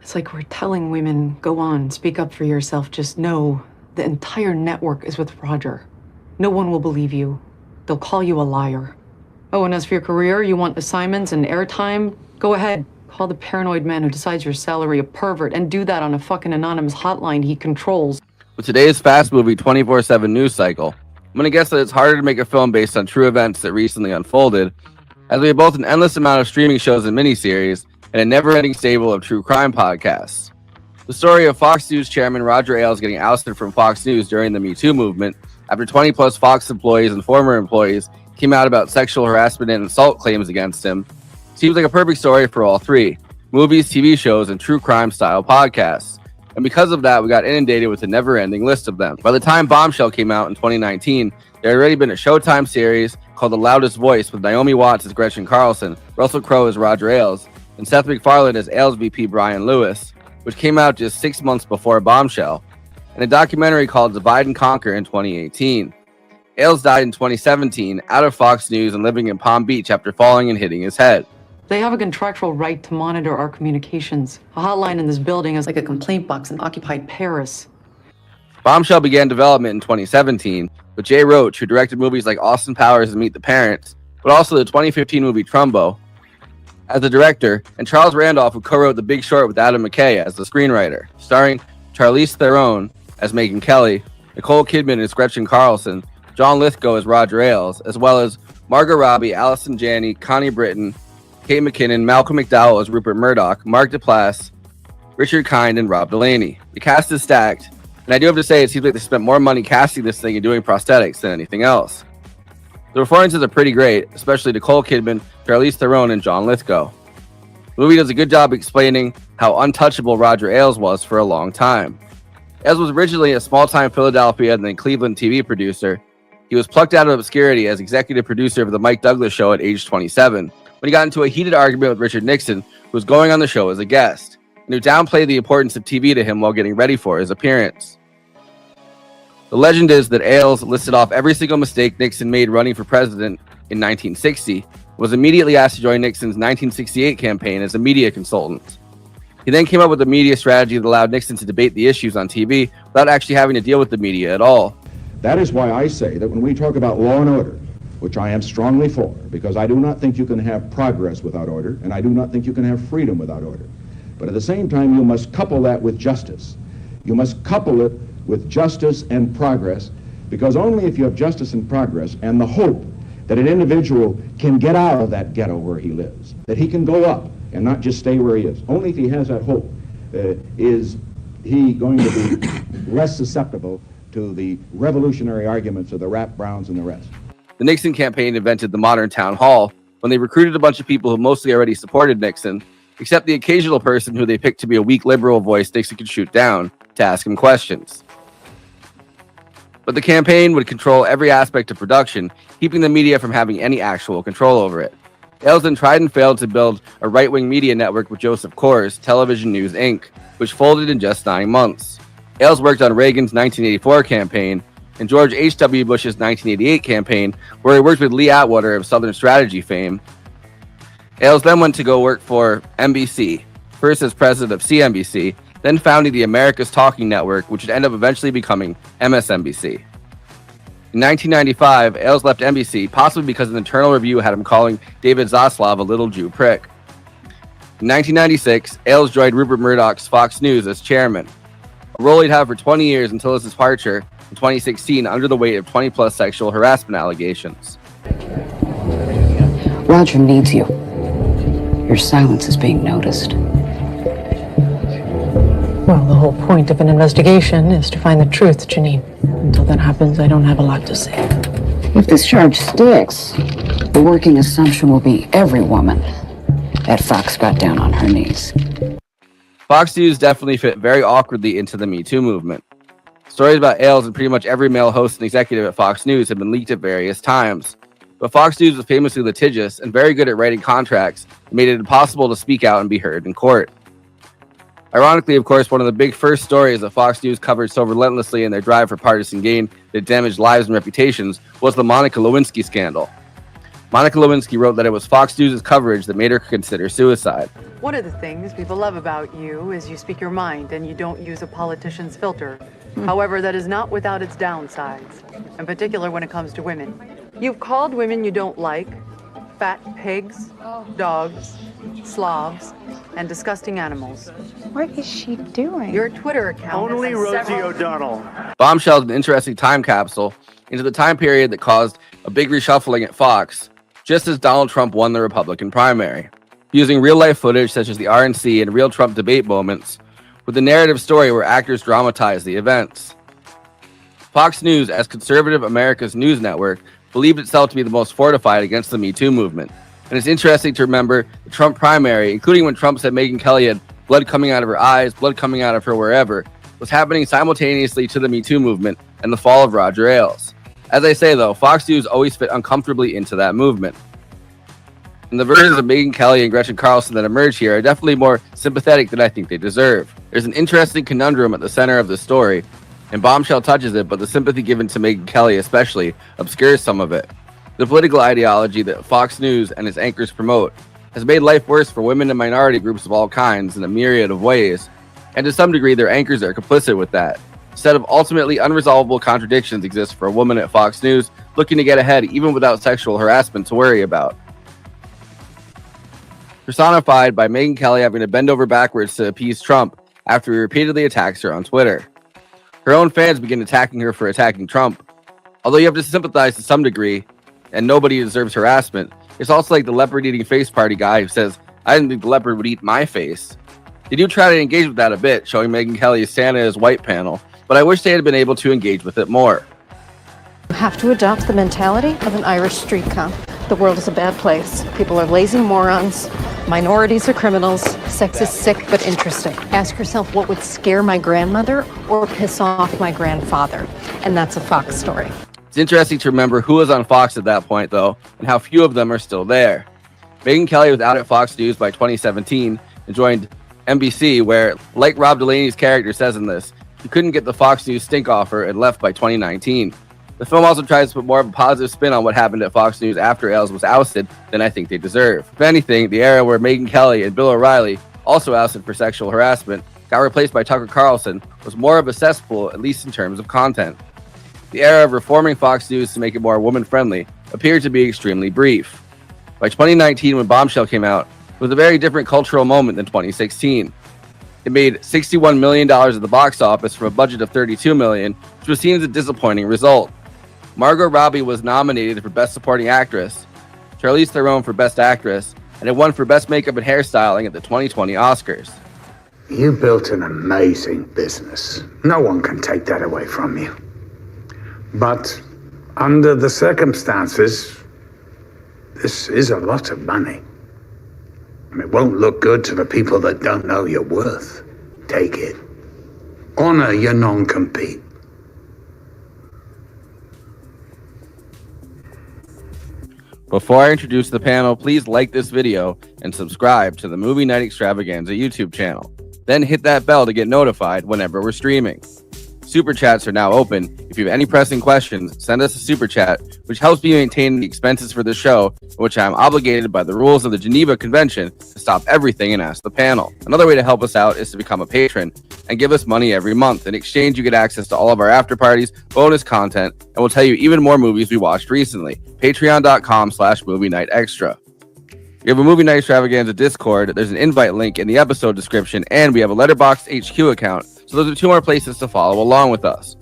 It's like we're telling women, go on, speak up for yourself. Just know the entire network is with Roger. No one will believe you. They'll call you a liar. Oh, and as for your career, you want assignments and airtime? Go ahead. Call the paranoid man who decides your salary a pervert, and do that on a fucking anonymous hotline he controls. With today's fast-moving 24/7 news cycle, I'm going to guess that it's harder to make a film based on true events that recently unfolded, as we have both an endless amount of streaming shows and miniseries, and a never-ending stable of true crime podcasts. The story of Fox News chairman Roger Ailes getting ousted from Fox News during the Me Too movement after 20-plus Fox employees and former employees came out about sexual harassment and assault claims against him seems like a perfect story for all three: movies, TV shows, and true crime-style podcasts. And because of that, we got inundated with a never-ending list of them. By the time Bombshell came out in 2019, there had already been a Showtime series called The Loudest Voice with Naomi Watts as Gretchen Carlson, Russell Crowe as Roger Ailes, and Seth MacFarlane as Ailes VP Brian Lewis, which came out just 6 months before Bombshell, and a documentary called Divide and Conquer in 2018. Ailes died in 2017 out of Fox News and living in Palm Beach after falling and hitting his head. They have a contractual right to monitor our communications. A hotline in this building is like a complaint box in occupied Paris. Bombshell began development in 2017 with Jay Roach, who directed movies like Austin Powers and Meet the Parents, but also the 2015 movie Trumbo, as the director, and Charles Randolph, who co-wrote The Big Short with Adam McKay as the screenwriter, starring Charlize Theron as Megyn Kelly, Nicole Kidman as Gretchen Carlson, John Lithgow as Roger Ailes, as well as Margot Robbie, Allison Janney, Connie Britton, Kate McKinnon, Malcolm McDowell as Rupert Murdoch, Mark Duplass, Richard Kind, and Rob Delaney. The cast is stacked, and I do have to say it seems like they spent more money casting this thing and doing prosthetics than anything else. The performances are pretty great, especially Nicole Kidman, Charlize Theron, and John Lithgow. The movie does a good job explaining how untouchable Roger Ailes was for a long time. Ailes was originally a small-time Philadelphia and then Cleveland TV producer. He was plucked out of obscurity as executive producer of The Mike Douglas Show at age 27, when he got into a heated argument with Richard Nixon, who was going on the show as a guest, and who downplayed the importance of TV to him while getting ready for his appearance. The legend is that Ailes listed off every single mistake Nixon made running for president in 1960, was immediately asked to join Nixon's 1968 campaign as a media consultant. He then came up with a media strategy that allowed Nixon to debate the issues on TV without actually having to deal with the media at all. That is why I say that when we talk about law and order, which I am strongly for, because I do not think you can have progress without order, and I do not think you can have freedom without order. But at the same time, you must couple that with justice. You must couple it with justice and progress, because only if you have justice and progress and the hope that an individual can get out of that ghetto where he lives, that he can go up and not just stay where he is, only if he has that hope is he going to be less susceptible to the revolutionary arguments of the Rap Browns and the rest. The Nixon campaign invented the modern town hall when they recruited a bunch of people who mostly already supported Nixon, except the occasional person who they picked to be a weak liberal voice Nixon could shoot down to ask him questions. But the campaign would control every aspect of production, keeping the media from having any actual control over it. Ailes then tried and failed to build a right-wing media network with Joseph Coors, Television News Inc., which folded in just 9 months. Ailes worked on Reagan's 1984 campaign and George H.W. Bush's 1988 campaign, where he worked with Lee Atwater of Southern Strategy fame. Ailes then went to go work for NBC, first as president of CNBC, then founding the America's Talking Network, which would end up eventually becoming MSNBC. In 1995, Ailes left NBC, possibly because an internal review had him calling David Zaslav a little Jew prick. In 1996, Ailes joined Rupert Murdoch's Fox News as chairman, a role he'd have for 20 years until his departure in 2016 under the weight of 20-plus sexual harassment allegations. Roger needs you. Your silence is being noticed. Well, the whole point of an investigation is to find the truth, Janine. Until that happens, I don't have a lot to say. If this charge sticks, the working assumption will be every woman at Fox got down on her knees. Fox News definitely fit very awkwardly into the Me Too movement. Stories about Ailes and pretty much every male host and executive at Fox News have been leaked at various times. But Fox News was famously litigious and very good at writing contracts that made it impossible to speak out and be heard in court. Ironically, of course, one of the big first stories that Fox News covered so relentlessly in their drive for partisan gain that damaged lives and reputations was the Monica Lewinsky scandal. Monica Lewinsky wrote that it was Fox News' coverage that made her consider suicide. One of the things people love about you is you speak your mind and you don't use a politician's filter. However, that is not without its downsides, in particular when it comes to women. You've called women you don't like fat pigs, dogs, slobs, and disgusting animals. What is she doing? Your Twitter account Only has Rosie several... O'Donnell. Bombshell is an interesting time capsule into the time period that caused a big reshuffling at Fox, just as Donald Trump won the Republican primary. Using real-life footage such as the RNC and real Trump debate moments, with a narrative story where actors dramatize the events. Fox News, as conservative America's news network, believed itself to be the most fortified against the Me Too movement. And it's interesting to remember the Trump primary, including when Trump said Megyn Kelly had blood coming out of her eyes, blood coming out of her wherever, was happening simultaneously to the Me Too movement and the fall of Roger Ailes. As I say though, Fox News always fit uncomfortably into that movement. And the versions of Megyn Kelly and Gretchen Carlson that emerge here are definitely more sympathetic than I think they deserve. There's an interesting conundrum at the center of the story, and Bombshell touches it, but the sympathy given to Megyn Kelly especially obscures some of it. The political ideology that Fox News and its anchors promote has made life worse for women and minority groups of all kinds in a myriad of ways, and to some degree their anchors are complicit with that. A set of ultimately unresolvable contradictions exist for a woman at Fox News looking to get ahead even without sexual harassment to worry about. Personified by Megyn Kelly having to bend over backwards to appease Trump after he repeatedly attacks her on Twitter. Her own fans begin attacking her for attacking Trump. Although you have to sympathize to some degree, and nobody deserves harassment, it's also like the leopard-eating face party guy who says, I didn't think the leopard would eat my face. They do try to engage with that a bit, showing Megyn Kelly's Santa is white panel, but I wish they had been able to engage with it more. You have to adopt the mentality of an Irish street cop. The world is a bad place. People are lazy morons. Minorities are criminals. Sex is sick but interesting. Ask yourself what would scare my grandmother or piss off my grandfather. And that's a Fox story. It's interesting to remember who was on Fox at that point, though, and how few of them are still there. Megyn Kelly was out at Fox News by 2017 and joined NBC, where, like Rob Delaney's character says in this, he couldn't get the Fox News stink off her and left by 2019. The film also tries to put more of a positive spin on what happened at Fox News after Ailes was ousted than I think they deserve. If anything, the era where Megyn Kelly and Bill O'Reilly, also ousted for sexual harassment, got replaced by Tucker Carlson, was more of a cesspool, at least in terms of content. The era of reforming Fox News to make it more woman-friendly appeared to be extremely brief. By 2019, when Bombshell came out, it was a very different cultural moment than 2016. It made $61 million at the box office from a budget of $32 million, which was seen as a disappointing result. Margot Robbie was nominated for Best Supporting Actress, Charlize Theron for Best Actress, and it won for Best Makeup and Hairstyling at the 2020 Oscars. You built an amazing business. No one can take that away from you. But under the circumstances, this is a lot of money. And it won't look good to the people that don't know your worth. Take it. Honor your non-compete. Before I introduce the panel, please like this video and subscribe to the Movie Night Extravaganza YouTube channel. Then hit that bell to get notified whenever we're streaming. Super chats are now open. If you have any pressing questions, send us a super chat, which helps me maintain the expenses for the show, which I am obligated by the rules of the Geneva Convention to stop everything and ask the panel. Another way to help us out is to become a patron and give us money every month. In exchange, you get access to all of our after parties, bonus content, and we'll tell you even more movies we watched recently. Patreon.com/Movie Night Extra. We have a Movie Night Extravaganza Discord. There's an invite link in the episode description, and we have a Letterboxd HQ account. So those are two more places to follow along with us.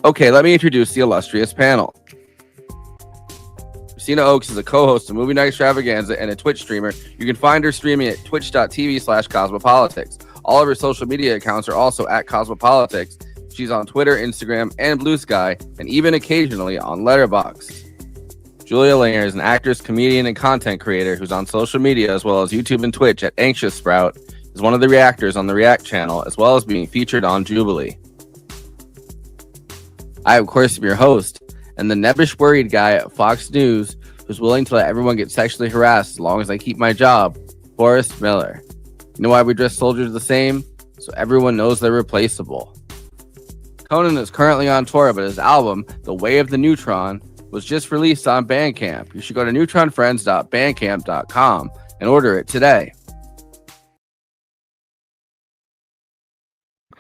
Okay, let me introduce the illustrious panel. Kristina Oakes is a co-host of Movie Night Extravaganza and a Twitch streamer. You can find her streaming at twitch.tv/Cosmopolitics. All of her social media accounts are also at Cosmopolitics. She's on Twitter, Instagram, and Blue Sky, and even occasionally on Letterboxd. Julia Linger is an actress, comedian, and content creator who's on social media as well as YouTube and Twitch at Anxious Sprout, is one of the reactors on the React channel, as well as being featured on Jubilee. I, of course, am your host, and the nebbish worried guy at Fox News who's willing to let everyone get sexually harassed as long as I keep my job, Forrest Miller. You know why we dress soldiers the same? So everyone knows they're replaceable. Conan is currently on tour, but his album, The Way of the Neutron, was just released on Bandcamp. You should go to neutronfriends.bandcamp.com and order it today.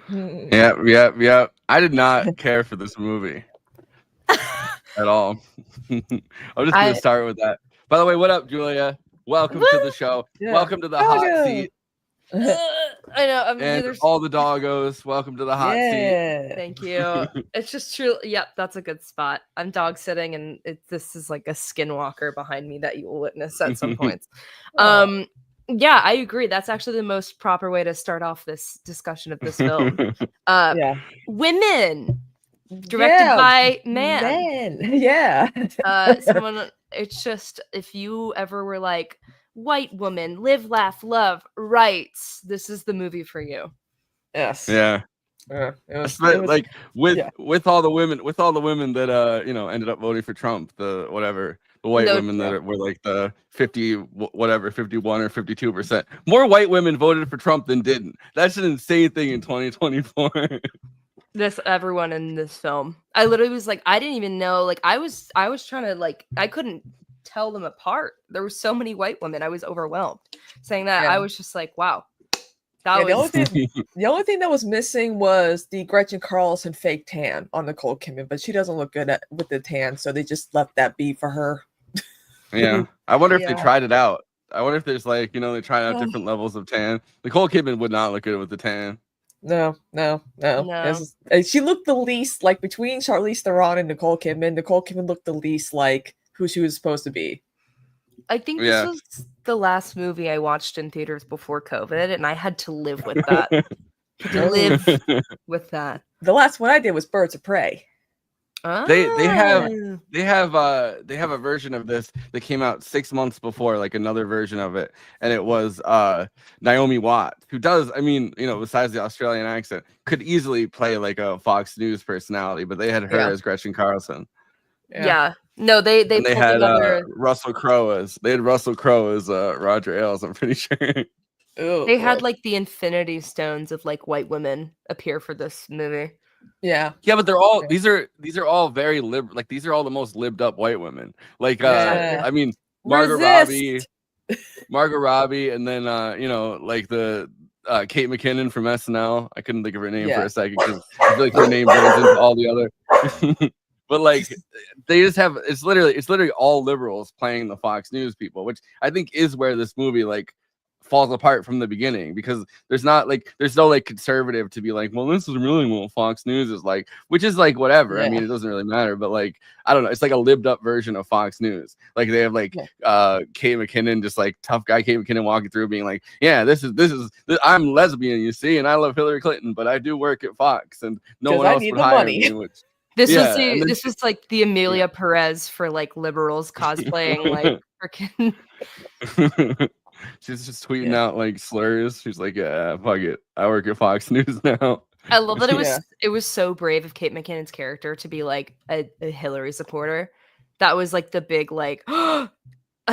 Yep. I did not care for this movie at all. I'm just going to start with that. By the way, what up, Julia? Welcome to the show. Yeah. Welcome to the hot seat. I know. And all the doggos, welcome to the hot seat. Thank you. It's just true. Yep, that's a good spot. I'm dog sitting, and this is like a skinwalker behind me that you will witness at some points. Yeah, I agree. That's actually the most proper way to start off this discussion of this film. Women directed by man. Yeah. It's just, if you ever were like, white woman, live, laugh, love, rights, this is the movie for you. Yes. Yeah. It was like with all the women that ended up voting for Trump, the white women that were like the 51 or 52%. More white women voted for Trump than didn't. That's an insane thing in 2024. Everyone in this film, I literally was like, I didn't even know, like I was trying to, like, I couldn't tell them apart. There were so many white women. I was overwhelmed saying that. I was just like, wow. The only thing that was missing was the Gretchen Carlson fake tan on Nicole Kidman, but she doesn't look good with the tan, so they just left that be for her. Yeah. I wonder if they tried it out. I wonder if there's they try out different levels of tan. Nicole Kidman would not look good with the tan. No. She looked the least like, between Charlize Theron and Nicole Kidman looked the least like who she was supposed to be. I think this was the last movie I watched in theaters before COVID, and I had to live with that. The last one I did was Birds of Prey. They have a version of this that came out 6 months before, like another version of it, and it was Naomi Watts, who does, besides the Australian accent, could easily play like a Fox News personality, but they had her as Gretchen Carlson. Yeah. No, they had Russell Crowe as Roger Ailes, I'm pretty sure. They had like the Infinity Stones of like white women appear for this movie. Yeah, but they're all these are all very like these are all the most libbed up white women. Like Margot Robbie, and then like the Kate McKinnon from SNL. I couldn't think of her name for a second because I feel like her name blends into all the other. But like they just have it's literally all liberals playing the Fox News people, which I think is where this movie like falls apart from the beginning, because there's no like conservative to be like, well, this is really what Fox News is like, which is like whatever. I mean, it doesn't really matter, but like I don't know, it's like a libbed up version of Fox News. Like they have like Kate McKinnon, just like tough guy Kate McKinnon walking through being like, yeah, this is I'm lesbian, you see, and I love Hillary Clinton, but I do work at Fox and no one else would hire me. This was like the Amelia Perez for like liberals cosplaying like freaking. She's just tweeting out like slurs. She's like, yeah, fuck it, I work at Fox News now. I love that it was so brave of Kate McKinnon's character to be like a Hillary supporter. That was like the big like a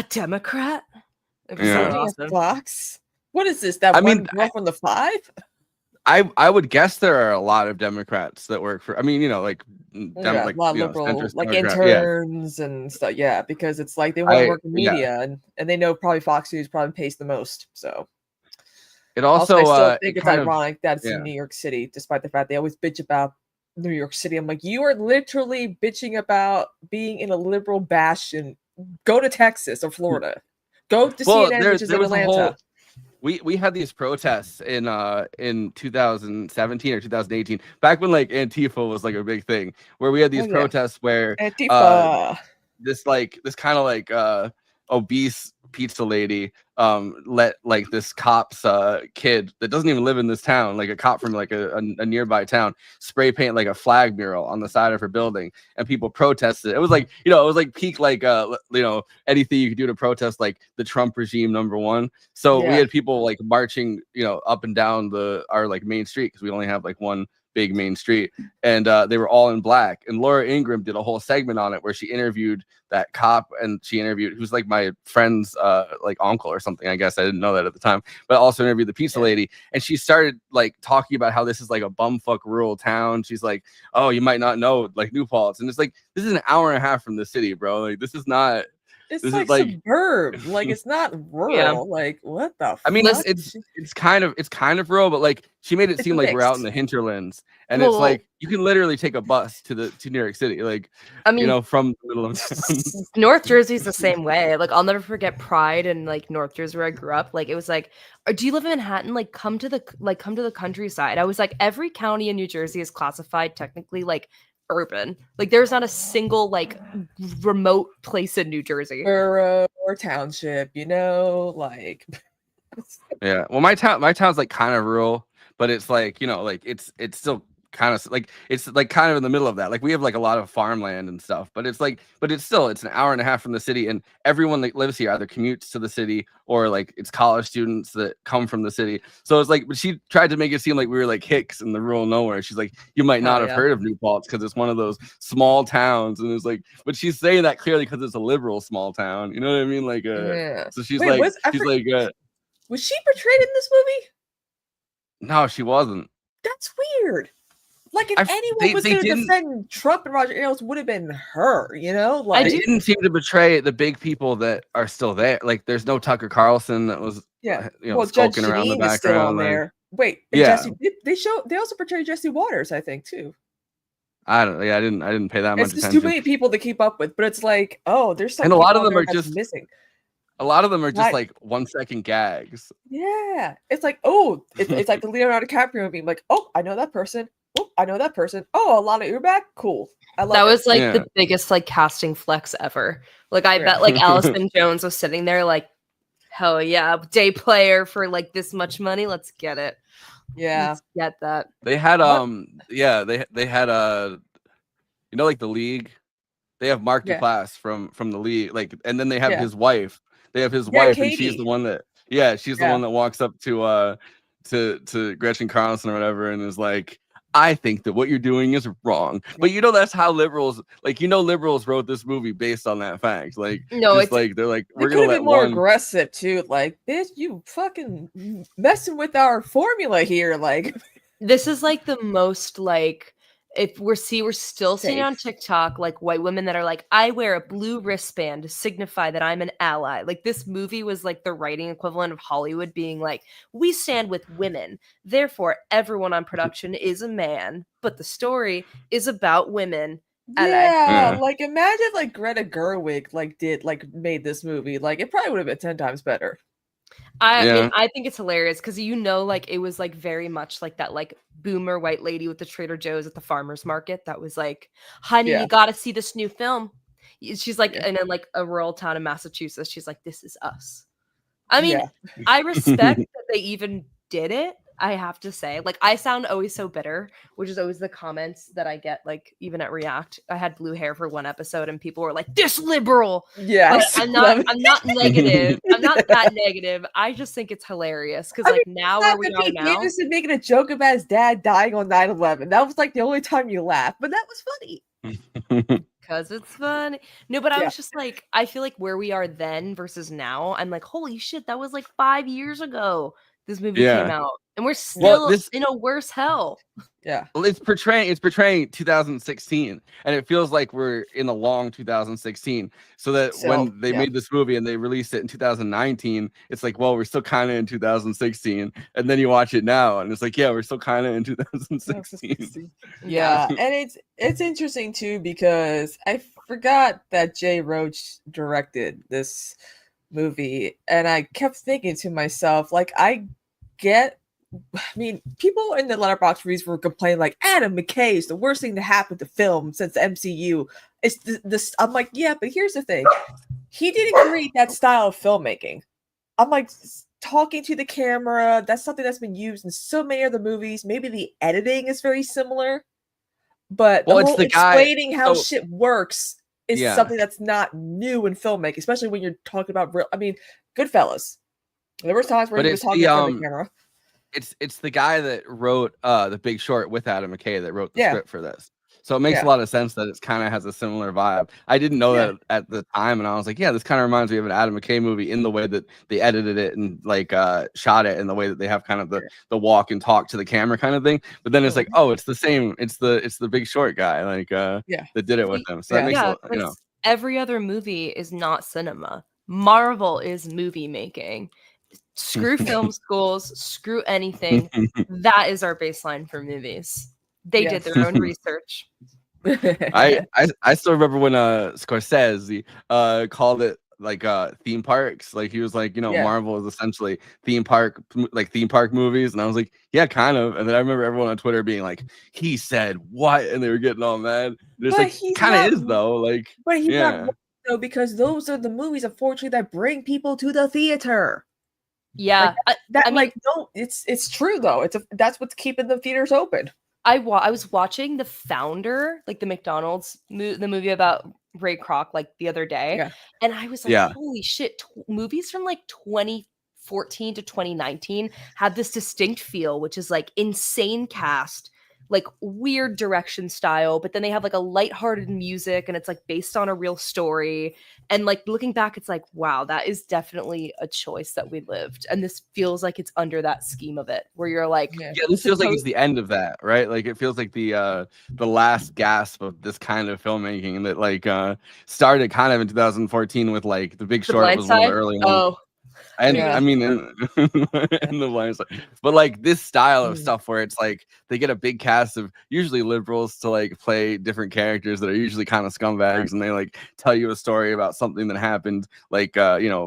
Democrat. It was so awesome. Fox. What is this? That one girl from the Five? I would guess there are a lot of Democrats that work for. I mean, like a lot of liberal, like interns and stuff. Yeah, because it's like they want to work in media, and they know probably Fox News probably pays the most. So it also I still think it's ironic that it's in New York City, despite the fact they always bitch about New York City. I'm like, you are literally bitching about being in a liberal bastion. Go to Texas or Florida. Go to CNN, which is in Atlanta. We had these protests in 2017 or 2018, back when like Antifa was like a big thing, where we had these protests where Antifa. this kind of like obese pizza lady let like this cop's kid that doesn't even live in this town, like a cop from like a nearby town, spray paint like a flag mural on the side of her building, and people protested. It was like, it was like peak like anything you could do to protest like the Trump regime #1. So we had people like marching up and down our like main street, because we only have like one big main street, and they were all in black, and Laura Ingraham did a whole segment on it where she interviewed that cop, and she interviewed who's like my friend's like uncle or something. I guess I didn't know that at the time, but also interviewed the pizza lady, and she started like talking about how this is like a bumfuck rural town. She's like, oh, you might not know like New Paltz, and it's like, this is an hour and a half from the city, bro. Like, this is not. It's this like is like suburb. Like, it's not rural. Like, what the I mean, fuck? it's kind of rural, but like she made it seem like we're out in the hinterlands, and it's like you can literally take a bus to New York City, like, I mean, you know, from the middle of North Jersey's the same way. Like, I'll never forget Pride in like North Jersey where I grew up. Like, it was like, do you live in Manhattan? Like, come to the countryside. I was like, every county in New Jersey is classified technically like urban. Like, there's not a single like remote place in New Jersey or township, you know, like. Yeah, well, my town's like kind of rural, but it's like, you know, like it's still kind of like, it's like kind of in the middle of that. Like, we have like a lot of farmland and stuff, but it's like, it's an hour and a half from the city, and everyone that lives here either commutes to the city or like it's college students that come from the city. So it's like, but she tried to make it seem like we were like hicks in the rural nowhere. She's like, you might not have heard of New Paltz because it's one of those small towns, and it's like, but she's saying that clearly because it's a liberal small town. You know what I mean? Like, so she's was she portrayed in this movie? No, she wasn't. That's weird. Like, if anyone was going to defend Trump and Roger Ailes, would have been her, you know? Like, they didn't seem to betray the big people that are still there. Like, there's no Tucker Carlson that was, skulking around the background. Still on there. Wait, Jesse, they also portrayed Jesse Waters, I think, too. I didn't pay that much attention. It's just too many people to keep up with, but it's like, oh, there's some, and a lot of them are just missing. A lot of them are just like 1 second gags. Yeah, it's like, oh, it's like the Leonardo DiCaprio meme. Like, oh, I know that person. Oh, I know that person. Oh, Alana, you're back. Cool. I love that. Was like the biggest like casting flex ever. Like, I bet like Allison Jones was sitting there like, hell yeah, day player for like this much money. Let's get it. Yeah, let's get that. They had they had you know, like the League. They have Mark Duplass from the League, like, and then they have his wife. They have his wife, Katie. And she's the one that, she's the one that walks up to Gretchen Carlson or whatever, and is like, I think that what you're doing is wrong. But you know, that's how liberals, like, you know, liberals wrote this movie based on that fact. Like, no, it's like they're like, we're gonna let more aggressive too. Like, bitch, you fucking messing with our formula here. Like, this is like the most like. If we're still seeing on TikTok like white women that are like, I wear a blue wristband to signify that I'm an ally. Like, this movie was like the writing equivalent of Hollywood being like, we stand with women, therefore everyone on production is a man, but the story is about women. Yeah, like, imagine like Greta Gerwig made this movie. Like, it probably would have been 10 times better. I mean, I think it's hilarious because, you know, like, it was like very much like that like boomer white lady with the Trader Joe's at the farmer's market that was like, honey, you got to see this new film. She's like, and in like a rural town in Massachusetts, she's like, this is us. I mean, I respect that they even did it. I have to say, like, I sound always so bitter, which is always the comments that I get, like, even at React. I had blue hair for one episode and people were like, this liberal. Yeah. I'm not negative. I'm not that negative. I just think it's hilarious because, like, now where we are now. Davis is making a joke about his dad dying on 9/11. That was like the only time you laughed, but that was funny. Because it's fun. No, but I was just like, I feel like where we are then versus now, I'm like, holy shit, that was like 5 years ago. This movie came out, and we're still in a worse hell. Yeah. Well, it's portraying 2016, and it feels like we're in a long 2016. So that when they made this movie and they released it in 2019, it's like, well, we're still kind of in 2016. And then you watch it now, and it's like, yeah, we're still kind of in 2016. Yeah, and it's interesting too because I forgot that Jay Roach directed this movie, and I kept thinking to myself, like, I mean, people in the Letterboxd reviews were complaining like, Adam McKay is the worst thing to happen to film since the MCU. It's this. I'm like, yeah, but here's the thing, he didn't create that style of filmmaking. I'm like, talking to the camera, that's something that's been used in so many other movies. Maybe the editing is very similar, but the whole explaining how shit works is something that's not new in filmmaking, especially when you're talking about real. I mean, Goodfellas. There were times where he was talking to the camera. It's the guy that wrote The Big Short with Adam McKay that wrote the script for this. So it makes a lot of sense that it kind of has a similar vibe. I didn't know that at the time, and I was like, yeah, this kind of reminds me of an Adam McKay movie in the way that they edited it and like shot it, and the way that they have kind of the walk and talk to the camera kind of thing. But then it's like, oh, it's the same. It's the Big Short guy, like that did it with them. So that makes every other movie is not cinema. Marvel is movie making. Screw film schools, screw anything. That is our baseline for movies. They did their own research. I still remember when Scorsese called it like theme parks. Like he was like, Marvel is essentially theme park movies, and I was like, yeah, kind of. And then I remember everyone on Twitter being like, he said what, and they were getting all mad. It's like kind of is though, like, but he's not though, because those are the movies, unfortunately, that bring people to the theater. Yeah, it's true though. That's what's keeping the theaters open. I was watching The Founder, like the McDonald's the movie about Ray Kroc, like the other day, and I was like, holy shit! Movies from like 2014 to 2019 had this distinct feel, which is like insane cast, like weird direction style, but then they have like a lighthearted music, and it's like based on a real story. And like looking back, it's like, wow, that is definitely a choice that we lived. And this feels like it's under that scheme of it, where you're like, this feels like it's the end of that, right? Like it feels like the last gasp of this kind of filmmaking, and that like started kind of in 2014 with like The Big Short was one of the early ones. Oh. And I mean, in the Blind Side, but like this style of stuff where it's like they get a big cast of usually liberals to like play different characters that are usually kind of scumbags, and they like tell you a story about something that happened like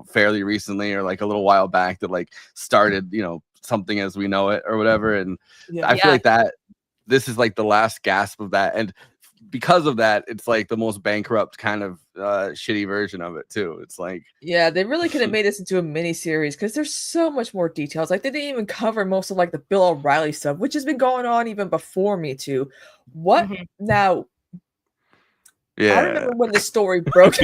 fairly recently or like a little while back that like started something as we know it or whatever. And I feel like that this is like the last gasp of that, and because of that, it's like the most bankrupt kind of shitty version of it too. It's like, they really could have made this into a mini series because there's so much more details. Like they didn't even cover most of like the Bill O'Reilly stuff, which has been going on even before Me Too. What now? I remember when the story broke.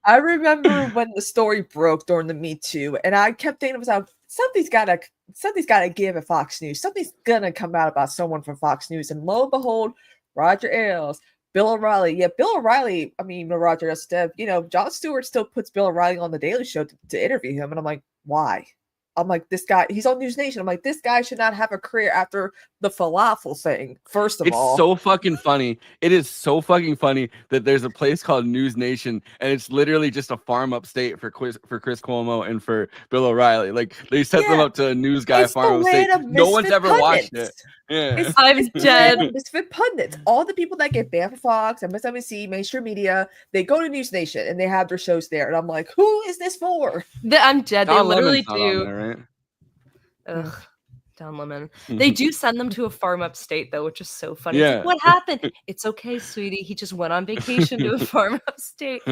I remember when the story broke during the Me Too, and I kept thinking to myself, something's gotta give at Fox News. Something's gonna come out about someone from Fox News, and lo and behold, Roger Ailes, Bill O'Reilly. Yeah, Bill O'Reilly. I mean, Roger Ailes. Jon Stewart still puts Bill O'Reilly on the Daily Show to interview him, and I'm like, why? I'm like, this guy, he's on News Nation. I'm like, this guy should not have a career after the falafel thing, first of all. It's so fucking funny. It is so fucking funny that there's a place called News Nation, and it's literally just a farm upstate for Chris Cuomo and for Bill O'Reilly. Like, they set them up to a news guy farm upstate. No one's ever watched it. Yeah. I'm dead. Misfit pundits. All the people that get banned from Fox, MSNBC, mainstream media, they go to News Nation and they have their shows there. And I'm like, who is this for? I'm dead. They literally Lemon's do. There, right? Ugh, Don Lemon. They do send them to a farm upstate though, which is so funny. Yeah. It's like, what happened? It's okay, sweetie. He just went on vacation to a farm upstate.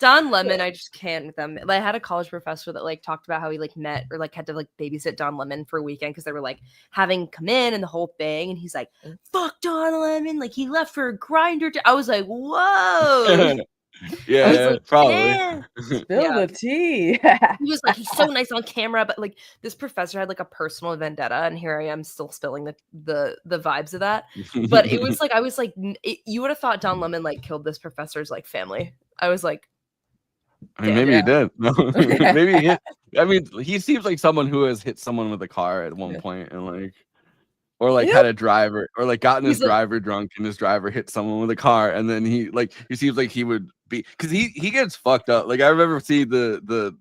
Don Lemon, I just can't with them. I had a college professor that like talked about how he like met or like had to like babysit Don Lemon for a weekend because they were like having him come in and the whole thing. And he's like, "Fuck Don Lemon!" Like he left for a grinder. I was like, "Whoa!" Probably. Spill the tea. He was like, he's so nice on camera, but like this professor had like a personal vendetta, and here I am still spilling the vibes of that. But it was like I was like, you would have thought Don Lemon like killed this professor's like family. I was like. I mean, maybe he did. Maybe I mean, he seems like someone who has hit someone with a car at one point and like, or like had a driver, or like gotten his driver drunk and his driver hit someone with a car, and then he seems like he would be because he gets fucked up. Like I remember seeing the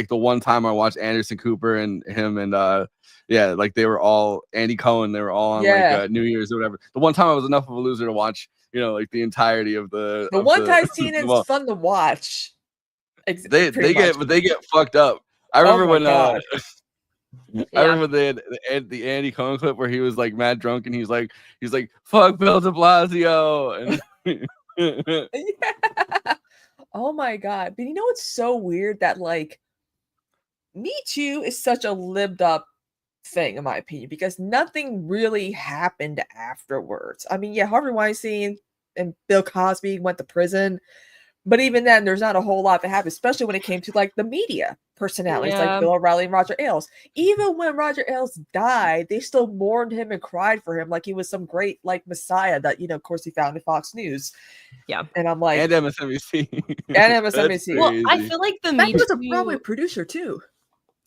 one time I watched Anderson Cooper and him and like they were all Andy Cohen. They were all on like New Year's or whatever. The one time I was enough of a loser to watch, like the entirety of the. The one time scene is fun to watch. They get fucked up. I remember when I remember they had the Andy Cohen clip where he was like mad drunk and he's like fuck Bill de Blasio and Oh my god. But it's so weird that like Me Too is such a lived up thing in my opinion because nothing really happened afterwards. I mean, Harvey Weinstein and Bill Cosby went to prison. But even then, there's not a whole lot that happened, especially when it came to like the media. personalities like Bill O'Reilly and Roger Ailes. Even when Roger Ailes died, they still mourned him and cried for him like he was some great like messiah that, of course, he founded Fox News. Yeah. And I'm like, and MSNBC. And MSNBC. Well, I feel like the Me He was a Too- Broadway producer too.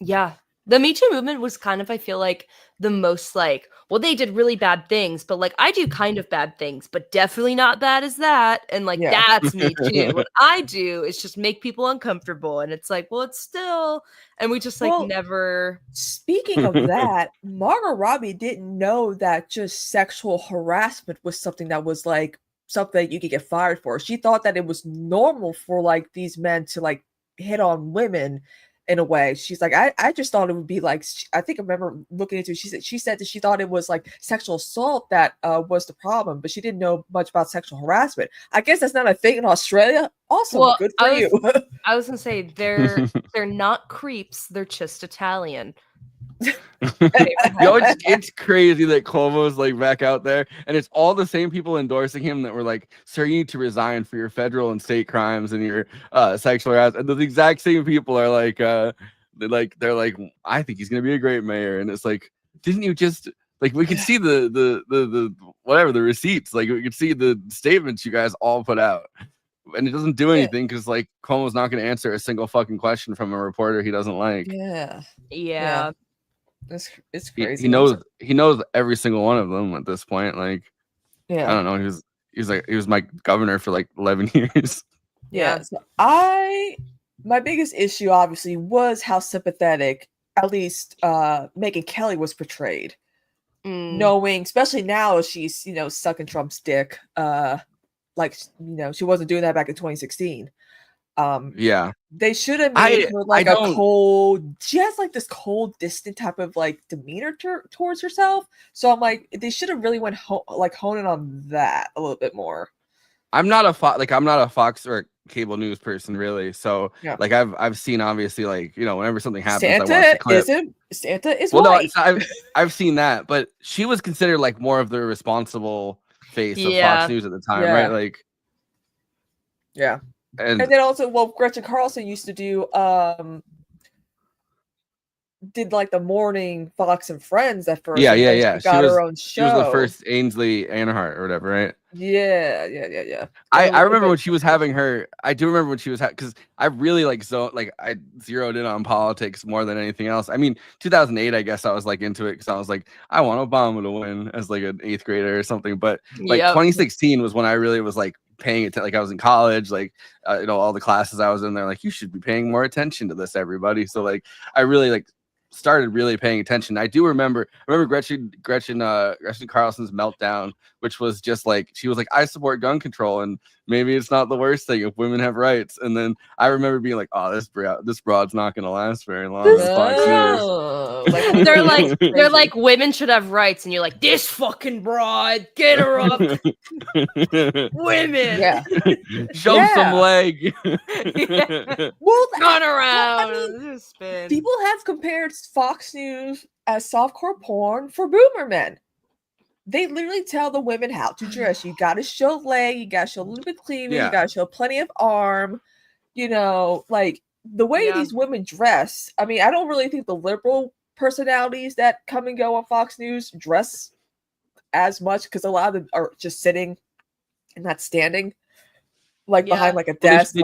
Yeah. The Me Too movement was kind of, I feel like, the most like, well, they did really bad things, but like I do kind of bad things, but definitely not bad as that. And like that's me too. What I do is just make people uncomfortable. And it's like, well, it's still, and we just like never. Speaking of that, Margot Robbie didn't know that just sexual harassment was something that was like something you could get fired for. She thought that it was normal for like these men to like hit on women in a way. She's like, I just thought it would be like, I think I remember looking into it. She said that she thought it was like sexual assault that was the problem, but she didn't know much about sexual harassment. I guess that's not a thing in Australia. Awesome. Well, good for you. I was gonna say they're not creeps, they're just Italian. It's crazy that Cuomo's like back out there, and it's all the same people endorsing him that were like, "Sir, you need to resign for your federal and state crimes and your sexual harassment." And the exact same people are like, they're like, "I think he's gonna be a great mayor," and it's like, didn't you just like we could see the whatever the receipts, like we could see the statements you guys all put out. And it doesn't do anything because like Cuomo's not going to answer a single fucking question from a reporter he doesn't like. Yeah. It's crazy. He knows every single one of them at this point. Like, I don't know. He was my governor for like 11 years. Yeah. So my biggest issue obviously was how sympathetic at least Megyn Kelly was portrayed. Knowing, especially now she's sucking Trump's dick. Like she wasn't doing that back in 2016. They should have made her like she has like this cold, distant type of like demeanor towards herself. So I'm like, they should have really went honing on that a little bit more. I'm not a Fox or cable news person really. So like I've seen obviously like whenever something happens, Santa is white. No, I've seen that, but she was considered like more of the responsible face of Fox News at the time, right? Like, and then also, Gretchen Carlson used to do did like the morning Fox and Friends at first. She got her own show. She was the first Ainsley Earhart or whatever, right? Yeah. I remember when she was having her. I do remember when she was because I really I zeroed in on politics more than anything else. I mean, 2008, I guess I was like into it because I was like, I want Obama to win as like an 8th grader or something. But like 2016 was when I really was like paying it. Like I was in college, like all the classes I was in there. Like you should be paying more attention to this, everybody. So like I really like started really paying attention. I remember Gretchen Carlson's meltdown, which was just like she was like, I support gun control and maybe it's not the worst thing if women have rights. And then I remember being like, oh, this broad's not gonna last very long. They're like women should have rights, and you're like, this fucking broad, get her up. Women, show some leg. Run around. People have compared Fox News as softcore porn for boomer men. They literally tell the women how to dress. You got to show leg. You got to show a little bit of cleavage. You got to show plenty of arm. Like the way these women dress. I mean, I don't really think the liberal personalities that come and go on Fox News dress as much because a lot of them are just sitting and not standing. Like behind like a desk. They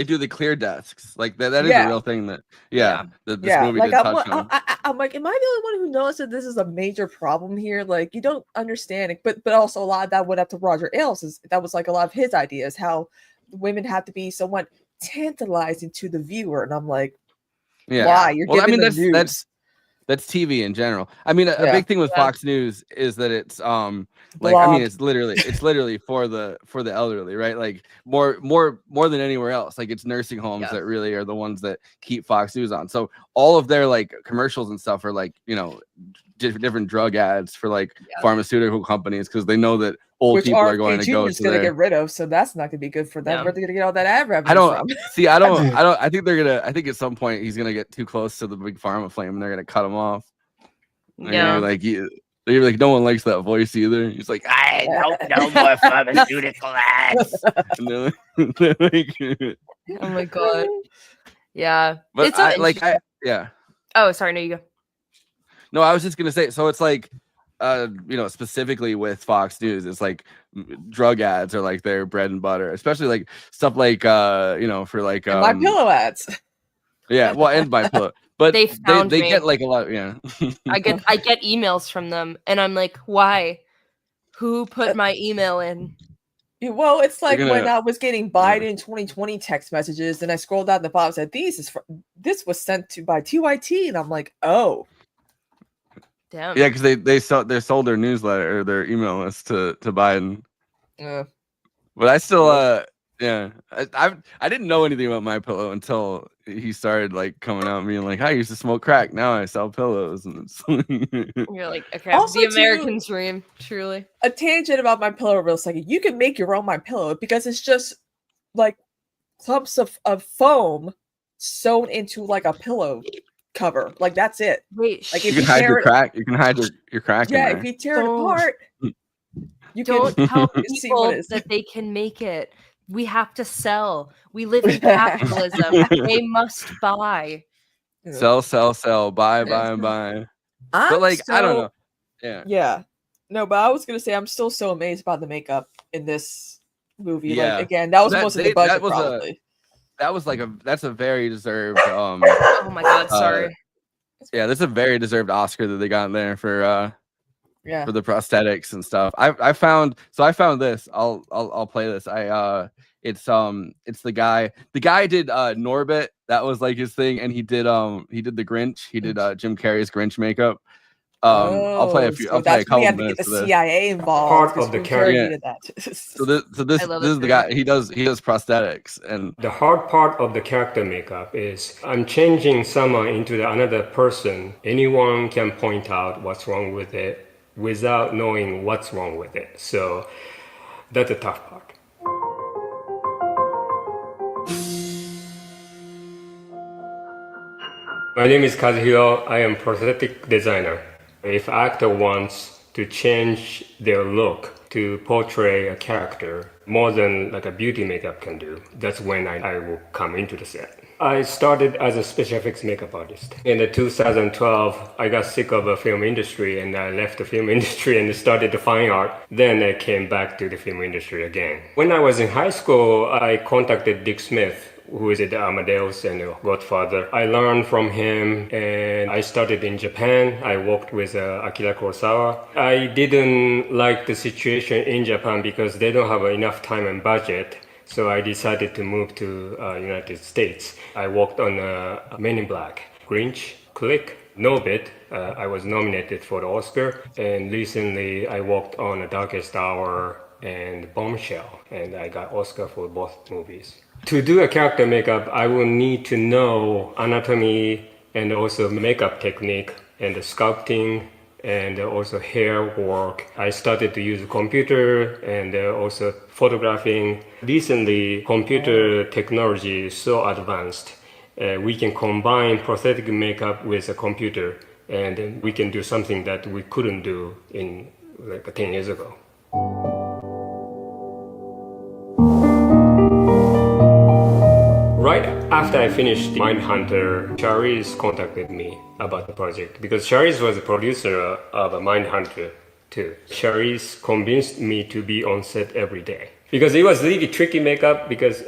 do the clear desks. Like that is a real thing that this movie did touch on. I'm like, am I the only one who knows that this is a major problem here? Like you don't understand it, but also a lot of that went up to Roger Ailes. That was like a lot of his ideas, how women have to be somewhat tantalizing to the viewer. And I'm like, why? You're giving the news. That's TV in general. I mean, a big thing with Fox News is that it's it's literally for the elderly, right? Like more than anywhere else. Like it's nursing homes that really are the ones that keep Fox News on. So all of their like commercials and stuff are like, different drug ads for like pharmaceutical companies because they know that old people are going to go to there. Get rid of, so that's not going to be good for them. Where they're going to get all that ad revenue from? I think at some point he's going to get too close to the big pharma flame and they're going to cut him off. Yeah. You're like, no one likes that voice either. He's like, I don't know more pharmaceutical ads. Oh my god. Yeah. But It's so interesting. yeah. Oh, sorry. No, you go. No, I was just gonna say. So it's like, specifically with Fox News, it's like drug ads are like their bread and butter, especially like stuff like for like My Pillow ads. Yeah, well, and My Pillow, but They found they me. get like a lot. Yeah, I get emails from them, and I'm like, why? Who put my email in? Well, it's like when I was getting Biden 2020 text messages, and I scrolled down the bottom and said, this was sent to by TYT, and I'm like, oh. Damn. Yeah, because they sold their newsletter or their email list to Biden. Yeah. But I still I didn't know anything about My Pillow until he started like coming out and being like, I used to smoke crack, now I sell pillows. And you're like, okay, also, the American dream, truly. A tangent about My Pillow real second. You can make your own My Pillow because it's just like clumps of foam sewn into like a pillow cover. Like that's it. Wait, like you can hide your crack. You can hide your crack. Yeah, in there. if you tear it apart, you don't can tell see people what that they can make it. We have to sell. We live in capitalism. They must buy. Sell, buy. But like, I don't know. Yeah. No, but I was gonna say I'm still so amazed about the makeup in this movie. Yeah. Like again, that was most of the budget probably. That's a very deserved oh my god, sorry. Yeah, that's a very deserved Oscar that they got in there for for the prosthetics and stuff. I found this. I'll play this. It's the guy did Norbit. That was like his thing, and he did the Grinch. He did Jim Carrey's Grinch makeup. I'll play a few. I'll play a couple minutes. Get the CIA involved. Part of the character. So this is the guy. He does prosthetics, and the hard part of the character makeup is I'm changing someone into another person. Anyone can point out what's wrong with it without knowing what's wrong with it. So that's a tough part. My name is Kazuhiro. I am prosthetic designer. If actor wants to change their look to portray a character more than like a beauty makeup can do, that's when I will come into the set. I started as a special effects makeup artist. In 2012, I got sick of the film industry and I left the film industry and started the fine art. Then I came back to the film industry again. When I was in high school, I contacted Dick Smith, who is the Amadeus and the Godfather. I learned from him and I started in Japan. I worked with Akira Kurosawa. I didn't like the situation in Japan because they don't have enough time and budget. So I decided to move to United States. I worked on Men in Black, Grinch, Click, Norbit. I was nominated for the Oscar. And recently I worked on The Darkest Hour and Bombshell. And I got Oscar for both movies. To do a character makeup, I will need to know anatomy and also makeup technique and the sculpting and also hair work. I started to use a computer and also photographing. Recently, computer technology is so advanced. We can combine prosthetic makeup with a computer and we can do something that we couldn't do in like 10 years ago. Right after I finished Mindhunter, Charlize contacted me about the project because Charlize was a producer of Mindhunter too. Charlize convinced me to be on set every day because it was really tricky makeup because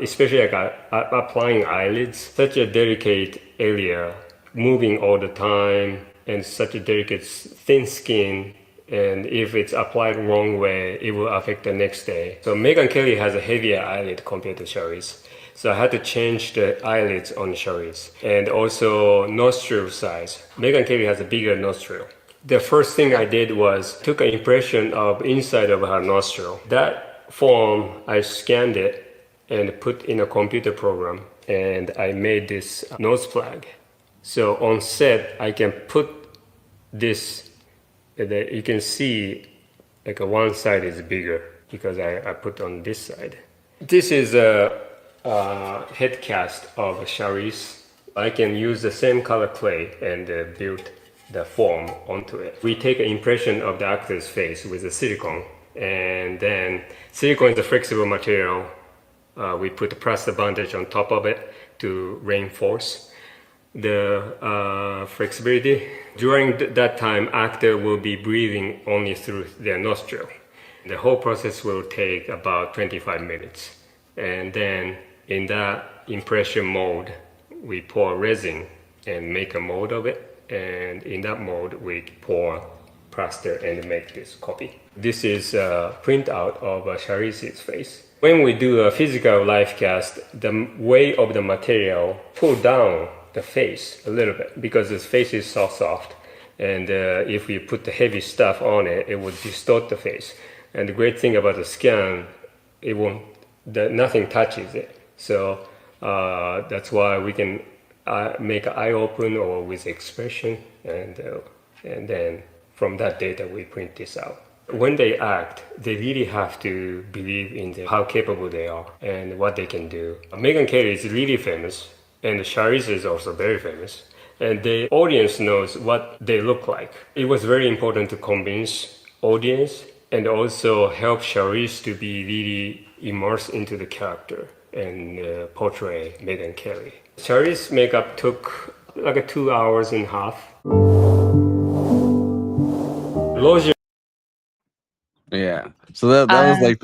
especially like applying eyelids, such a delicate area, moving all the time and such a delicate thin skin. And if it's applied wrong way, it will affect the next day. So Megyn Kelly has a heavier eyelid compared to Charlize. So I had to change the eyelids on Charlize. And also nostril size. Megyn Kelly has a bigger nostril. The first thing I did was took an impression of inside of her nostril. That form, I scanned it and put in a computer program. And I made this nose flag. So on set, I can put this, you can see like one side is bigger because I put on this side. This is a head cast of Charlize. I can use the same color clay and build the form onto it. We take an impression of the actor's face with the silicone, and then silicone is a flexible material. We put a plaster bandage on top of it, to reinforce the flexibility. During that time, actor will be breathing only through their nostril. The whole process will take about 25 minutes. And then in that impression mode, we pour resin and make a mold of it. And in that mold, we pour plaster and make this copy. This is a printout of Charlize's face. When we do a physical life cast, the weight of the material pull down the face a little bit because his face is so soft. And if we put the heavy stuff on it, it would distort the face. And the great thing about the scan, nothing touches it. So that's why we can make an eye open or with expression, and then from that data we print this out. When they act, they really have to believe in how capable they are and what they can do. Megyn Kelly is really famous, and Charlize is also very famous. And the audience knows what they look like. It was very important to convince audience and also help Charlize to be really immersed into the character and portray Megyn Kelly. Charlize's makeup took like 2 hours and a half. Roach. Yeah. So that was like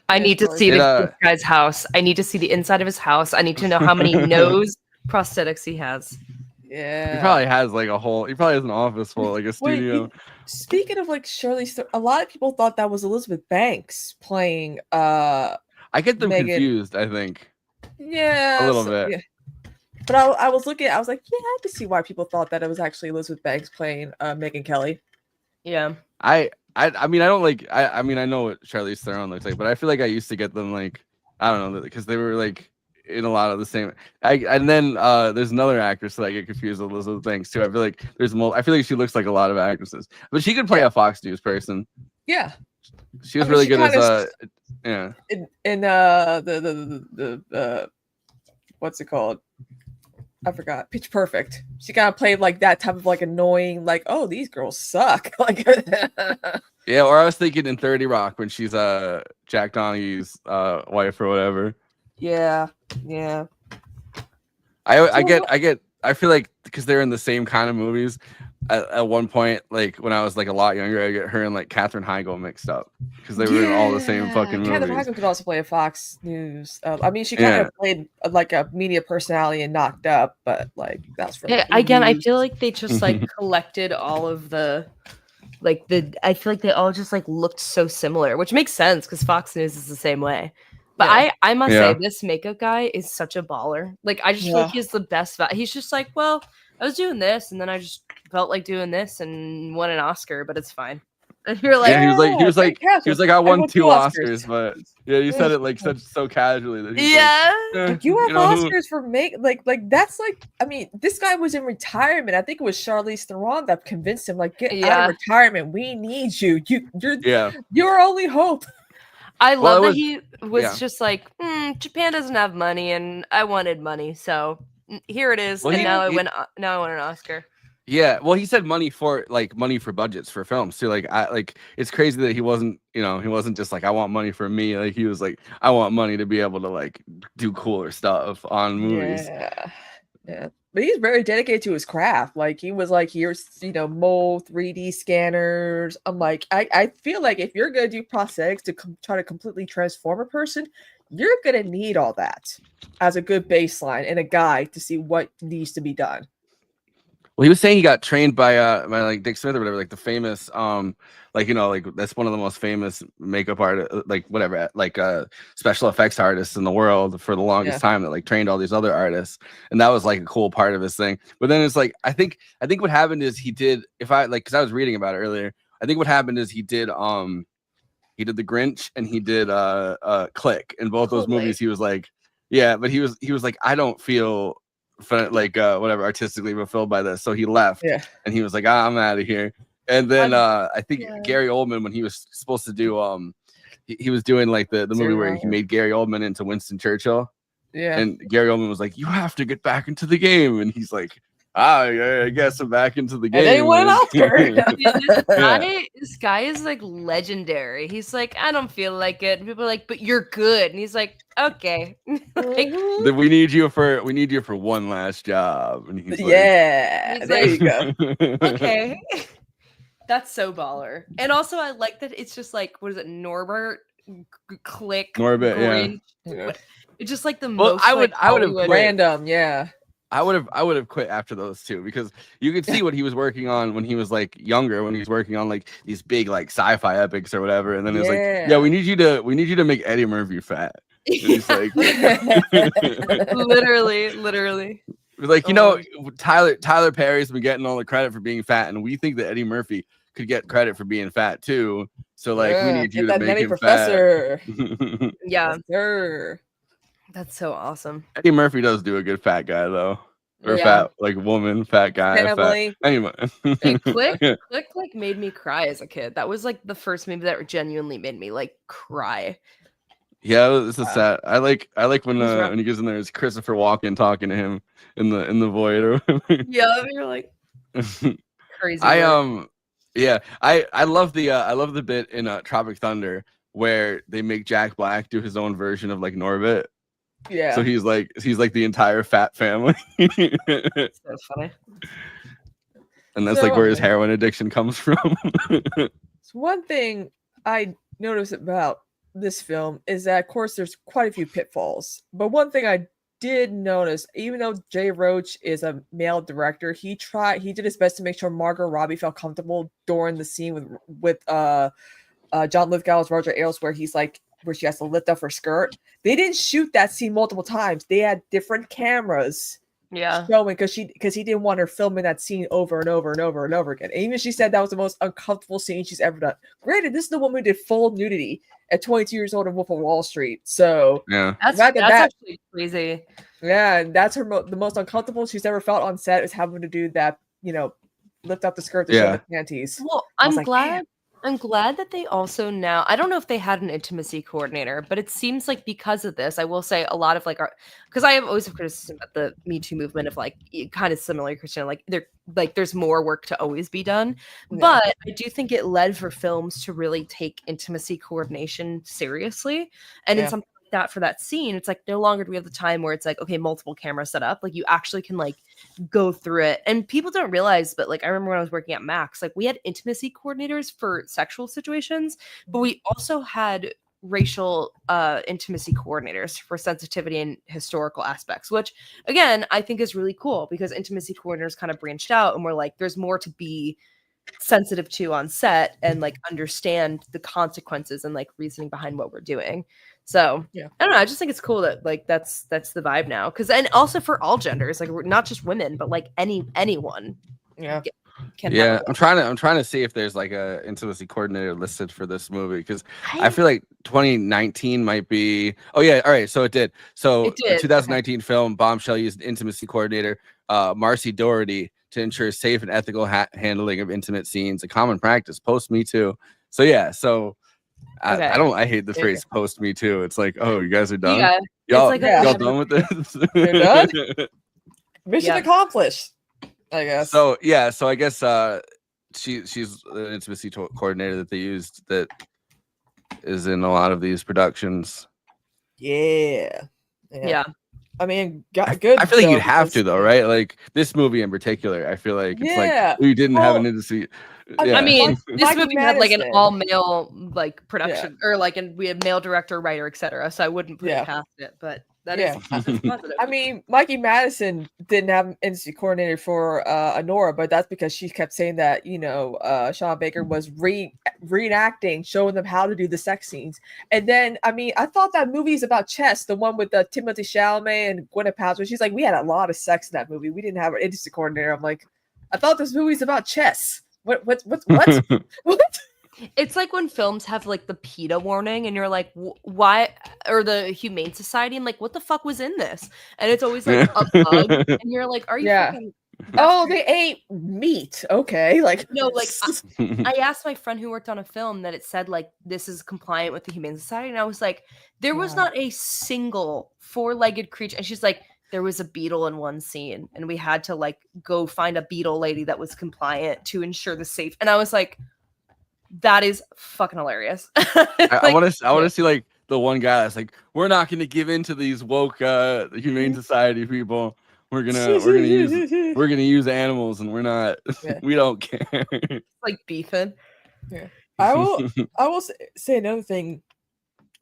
I need to see this guy's house. I need to see the inside of his house. I need to know how many nose prosthetics he has. Yeah. He probably has like he probably has an office full, like a studio. Speaking of like Charlize, a lot of people thought that was Elizabeth Banks playing I get them Megyn. confused, I think. Yeah. A little bit. Yeah. But I was looking, I was like, yeah, I can see why people thought that it was actually Elizabeth Banks playing Megyn Kelly. Yeah. I mean, I don't like. I mean, I know what Charlize Theron looks like, but I feel like I used to get them like, I don't know, because they were like in a lot of the same. And then there's another actress that I get confused with, Elizabeth Banks too. I feel like I feel like she looks like a lot of actresses, but she could play a Fox News person. Yeah. She was really good as yeah. In the what's it called? I forgot. Pitch Perfect. She kind of played like that type of like annoying, like, oh, these girls suck. Like, yeah. Or I was thinking in 30 Rock when she's Jack Donaghy's wife or whatever. Yeah, yeah. I feel like because they're in the same kind of movies. At one point, like when I was like a lot younger, I get her and like Katherine Heigl mixed up because they were in all the same fucking movies. Katherine Heigl could also play a Fox News. I mean, she kind of played like a media personality and Knocked Up, but like that's for again. I feel like they just like collected all of the I feel like they all just like looked so similar, which makes sense because Fox News is the same way. But I must say this makeup guy is such a baller. Like I just feel like he's the best. He's just like, well, I was doing this and then I just felt like doing this and won an Oscar, but it's fine. And you're like, he was like, I won 2 Oscars, but yeah, you said it like so casually that like, you have Oscars for like that's like, I mean, this guy was in retirement. I think it was Charlize Theron that convinced him, like, get out of retirement. We need you. You're your only hope. I love that he was just like, Japan doesn't have money, and I wanted money, so here it is. Well, and now I won an Oscar. Yeah, well, he said money for budgets for films too. Like, it's crazy that he wasn't just like, I want money for me. Like, he was like, I want money to be able to like do cooler stuff on movies. Yeah. But he's very dedicated to his craft. Like, he was like, here's, mold 3D scanners. I'm like, I feel like if you're going to do prosthetics to try to completely transform a person, you're going to need all that as a good baseline and a guide to see what needs to be done. Well, he was saying he got trained by like Dick Smith or whatever, like the famous like that's one of the most famous makeup art, like whatever, like special effects artists in the world for the longest time that like trained all these other artists, and that was like a cool part of his thing. But then it's like I think what happened is he did, because I was reading about it earlier, I think what happened is he did The Grinch and he did Click. In both those movies he was like, but he was like, I don't feel like whatever artistically fulfilled by this, so he left and he was like, I'm out of here. And then I think Gary Oldman, when he was supposed to do he was doing like the movie where he made Gary Oldman into Winston Churchill, and Gary Oldman was like, you have to get back into the game, and he's like, I guess I'm back into the game. And then he won an Oscar. Dude, this guy is like legendary. He's like, I don't feel like it. And people are like, but you're good. And he's like, okay. Like, we need you for one last job. And he's there like, you go. Okay. That's so baller. And also I like that it's just like, what is it, Norbert? Click. Norbert, yeah. It's just like the most I would have random, yeah. I would have quit after those two, because you could see what he was working on when he was like younger, when he was working on like these big like sci-fi epics or whatever, and then it's like, yeah, we need you to make Eddie Murphy fat. And he's like, literally. Like, Tyler Perry's been getting all the credit for being fat, and we think that Eddie Murphy could get credit for being fat too. So like, we need you to make him professor. Fat. Yeah, sure. That's so awesome. Eddie Murphy does do a good fat guy though, or fat like woman, fat guy. Fat. Anyway, Click like made me cry as a kid. That was like the first movie that genuinely made me like cry. Yeah, this is sad. I like when he goes in there, it's Christopher Walken talking to him in the void or whatever. Yeah, you're like crazy. I love the bit in Tropic Thunder where they make Jack Black do his own version of like Norbit. Yeah. So he's like the entire fat family. That's so funny. And that's like where his heroin addiction comes from. So one thing I noticed about this film is that, of course, there's quite a few pitfalls. But one thing I did notice, even though Jay Roach is a male director, he did his best to make sure Margot Robbie felt comfortable during the scene with John Lithgow as Roger Ailes, where she has to lift up her skirt. They didn't shoot that scene multiple times. They had different cameras showing because he didn't want her filming that scene over and over and over and over again. And even she said that was the most uncomfortable scene she's ever done. Granted, this is the woman who did full nudity at 22 years old in Wolf of Wall Street. So yeah, that's actually crazy. Yeah, and that's the most uncomfortable she's ever felt on set, is having to do that, lift up the skirt to show the panties. Well, I'm glad that they also now, I don't know if they had an intimacy coordinator, but it seems like because of this, I will say a lot of like because I have always have criticism about the Me Too movement of like kind of similar Christian, there's more work to always be done. Yeah. But I do think it led for films to really take intimacy coordination seriously. And in something like that for that scene, it's like no longer do we have the time where it's like, okay, multiple cameras set up. Like you actually can like go through it. And people don't realize, but like I remember when I was working at Max, like we had intimacy coordinators for sexual situations, but we also had racial intimacy coordinators for sensitivity and historical aspects, which again I think is really cool because intimacy coordinators kind of branched out and we're like, there's more to be sensitive to on set and like understand the consequences and like reasoning behind what we're doing. So I don't know, I just think it's cool that like that's the vibe now, because and also for all genders, like not just women but like anyone can I'm trying to see if there's like a intimacy coordinator listed for this movie, because I feel like 2019 might be all right, so it did. The 2019 film Bombshell used an intimacy coordinator, Marcy Doherty, to ensure safe and ethical handling of intimate scenes, a common practice post Me Too. I hate the phrase post Me Too. It's like, oh, you guys are done. Y'all done with this? You're done? Mission accomplished, I guess. So I guess she's an intimacy coordinator that they used that is in a lot of these productions. Yeah. I mean, good. I feel like you'd have to though, right? Like this movie in particular, I feel like it's like we didn't have an intimacy. I mean, this movie had like an all male like production, or like, and we had male director, writer, etc. So I wouldn't put it past it, but that is positive. I mean, Mikey Madison didn't have an intimacy coordinator for Anora, but that's because she kept saying that Sean Baker was reenacting, showing them how to do the sex scenes. And then I mean, I thought that movie is about chess, the one with Timothée Chalamet and Gwyneth Paltrow. She's like, we had a lot of sex in that movie. We didn't have an intimacy coordinator. I'm like, I thought this movie's about chess. What? What? It's like when films have like the PETA warning and you're like, why? Or the Humane Society, and like, what the fuck was in this? And it's always like a bug, and you're like, are you fucking? Oh, they ate meat. Okay, like no, like I asked my friend who worked on a film that it said like this is compliant with the Humane Society, and I was like, there was not a single four-legged creature, and she's like, there was a beetle in one scene and we had to like go find a beetle lady that was compliant to ensure the safe. And I was like, that is fucking hilarious. I want to see like the one guy that's like, we're not going to give in to these woke humane society people. We're gonna use animals, and we're not. Yeah. We don't care. Like beefing. Yeah. I will say another thing.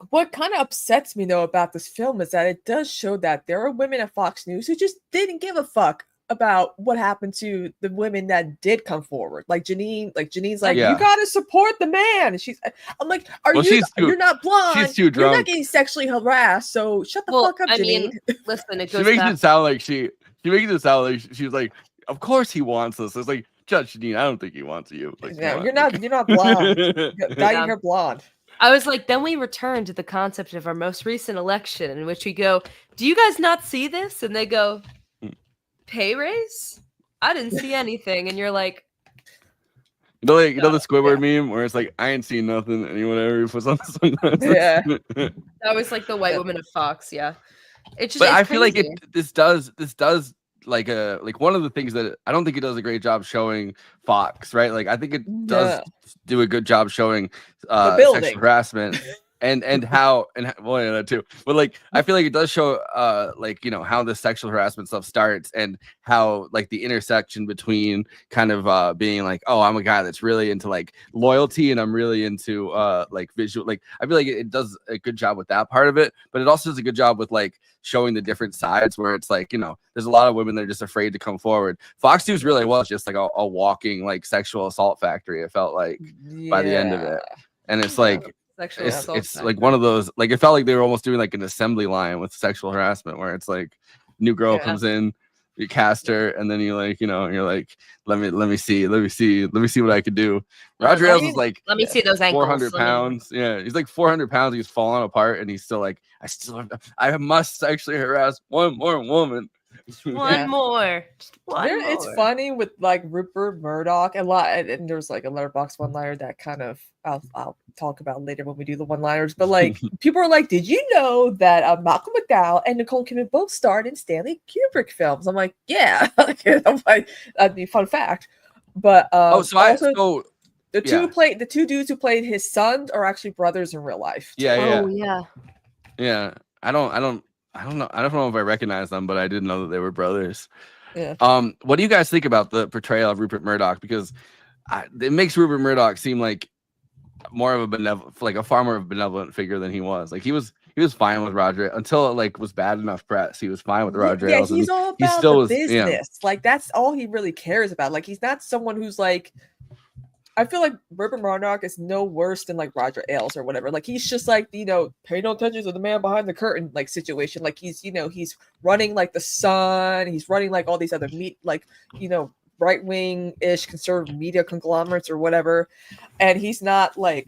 What kind of upsets me though about this film is that it does show that there are women at Fox News who just didn't give a fuck about what happened to the women that did come forward. Like Janine's like, you gotta support the man. And I'm like, you're not blonde. She's too drunk. You're not getting sexually harassed. So shut the fuck up, Janine. Listen, it She goes makes it sound like she makes it sound like she's like, of course he wants us. It's like, Judge Janine, I don't think he wants you. Like, no, you're not blonde. Dye your hair blonde. I was like, then we return to the concept of our most recent election in which we go, do you guys not see this? And they go, pay raise? I didn't see anything. And you're like, you know the Squidward meme where it's like, I ain't seen nothing, and whatever he puts on the yeah. That was like the white woman of Fox, yeah. It's just, but I feel like this does like one of the things that I don't think it does a great job showing Fox, right? Like I think it does do a good job showing sexual harassment and how well, yeah, that too. But like I feel like it does show like, you know, how the sexual harassment stuff starts and how like the intersection between kind of being like, oh, I'm a guy that's really into like loyalty and I'm really into like visual, like I feel like it does a good job with that part of it, but it also does a good job with like showing the different sides where it's like, you know, there's a lot of women that are just afraid to come forward. Fox News really was just like a walking like sexual assault factory, it felt like by the end of it. And it's like it's like one of those, like it felt like they were almost doing like an assembly line with sexual harassment where it's like new girl comes in, you cast her, and then you like, you know, you're like, let me see what I could do. Roger Ailes is like, let me see those ankles. 400 pounds. Yeah, he's like 400 pounds. He's falling apart, and he's still like, I must sexually harass one more woman. One more. It's funny with like Rupert Murdoch a lot, and there's like a Letterboxd one-liner that kind of I'll talk about later when we do the one-liners. But like people are like, did you know that Malcolm McDowell and Nicole Kidman both starred in Stanley Kubrick films? I'm like, yeah, I'm like, that'd be a fun fact. But the two dudes who played his sons are actually brothers in real life. Yeah. I don't know if I recognize them, but I didn't know that they were brothers. Yeah. What do you guys think about the portrayal of Rupert Murdoch? Because it makes Rupert Murdoch seem like more of a far more of a benevolent figure than he was. Like he was fine with Roger until it like was bad enough press. He was fine with Roger Ailes. Yeah, he's all about the business. Like that's all he really cares about. Like he's not someone who's like. I feel like Rupert Murdoch is no worse than like Roger Ailes or whatever. Like he's just like, you know, pay no attention to the man behind the curtain like situation. Like he's, you know, he's running like the Sun. He's running like all these other right-wing-ish conservative media conglomerates or whatever. And he's not like,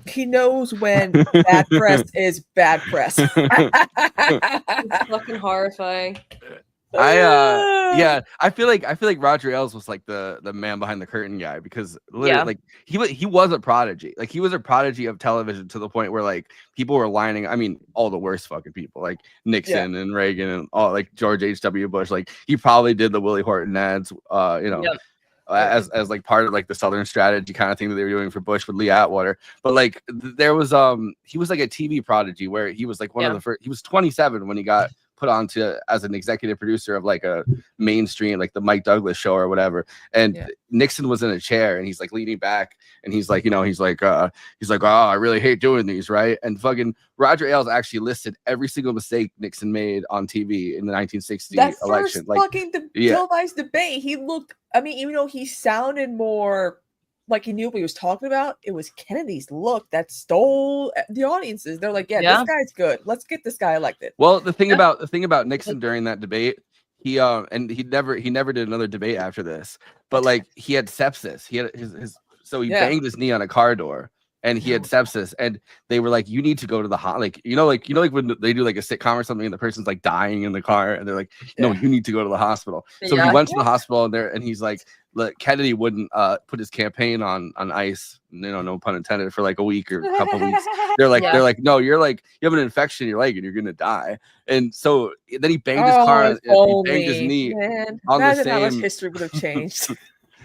he knows when bad press is bad press. It's fucking horrifying. I feel like Roger Ailes was like the man behind the curtain guy because literally like he was a prodigy. Like he was a prodigy of television to the point where like people were lining, I mean, all the worst fucking people like Nixon and Reagan and all like George H.W. Bush. Like he probably did the Willie Horton ads, as like part of like the Southern strategy kind of thing that they were doing for Bush with Lee Atwater. But like there was he was like a TV prodigy where he was like one of the first. He was 27 when he got put on to as an executive producer of like a mainstream, like the Mike Douglas show or whatever. And Nixon was in a chair and he's like leaning back and he's like, you know, he's like, oh, I really hate doing these. Right. And fucking Roger Ailes actually listed every single mistake Nixon made on TV in the 1960 election. First fucking televised debate. He looked, I mean, even though he sounded more like he knew what he was talking about, it was Kennedy's look that stole the audiences. They're like, this guy's good. Let's get this guy elected. Well, the thing about Nixon during that debate, he never did another debate after this. But like he had sepsis. He had his banged his knee on a car door and he had sepsis, and they were like, you need to go to the like when they do like a sitcom or something and the person's like dying in the car and they're like, no, you need to go to the hospital. So he went to the hospital and he's like, Kennedy wouldn't put his campaign on ice, no pun intended, for like a week or a couple weeks. They're like, no, you're like, you have an infection in your leg and you're gonna die. And so then he banged his car, he banged his knee on the same. How much history would have changed.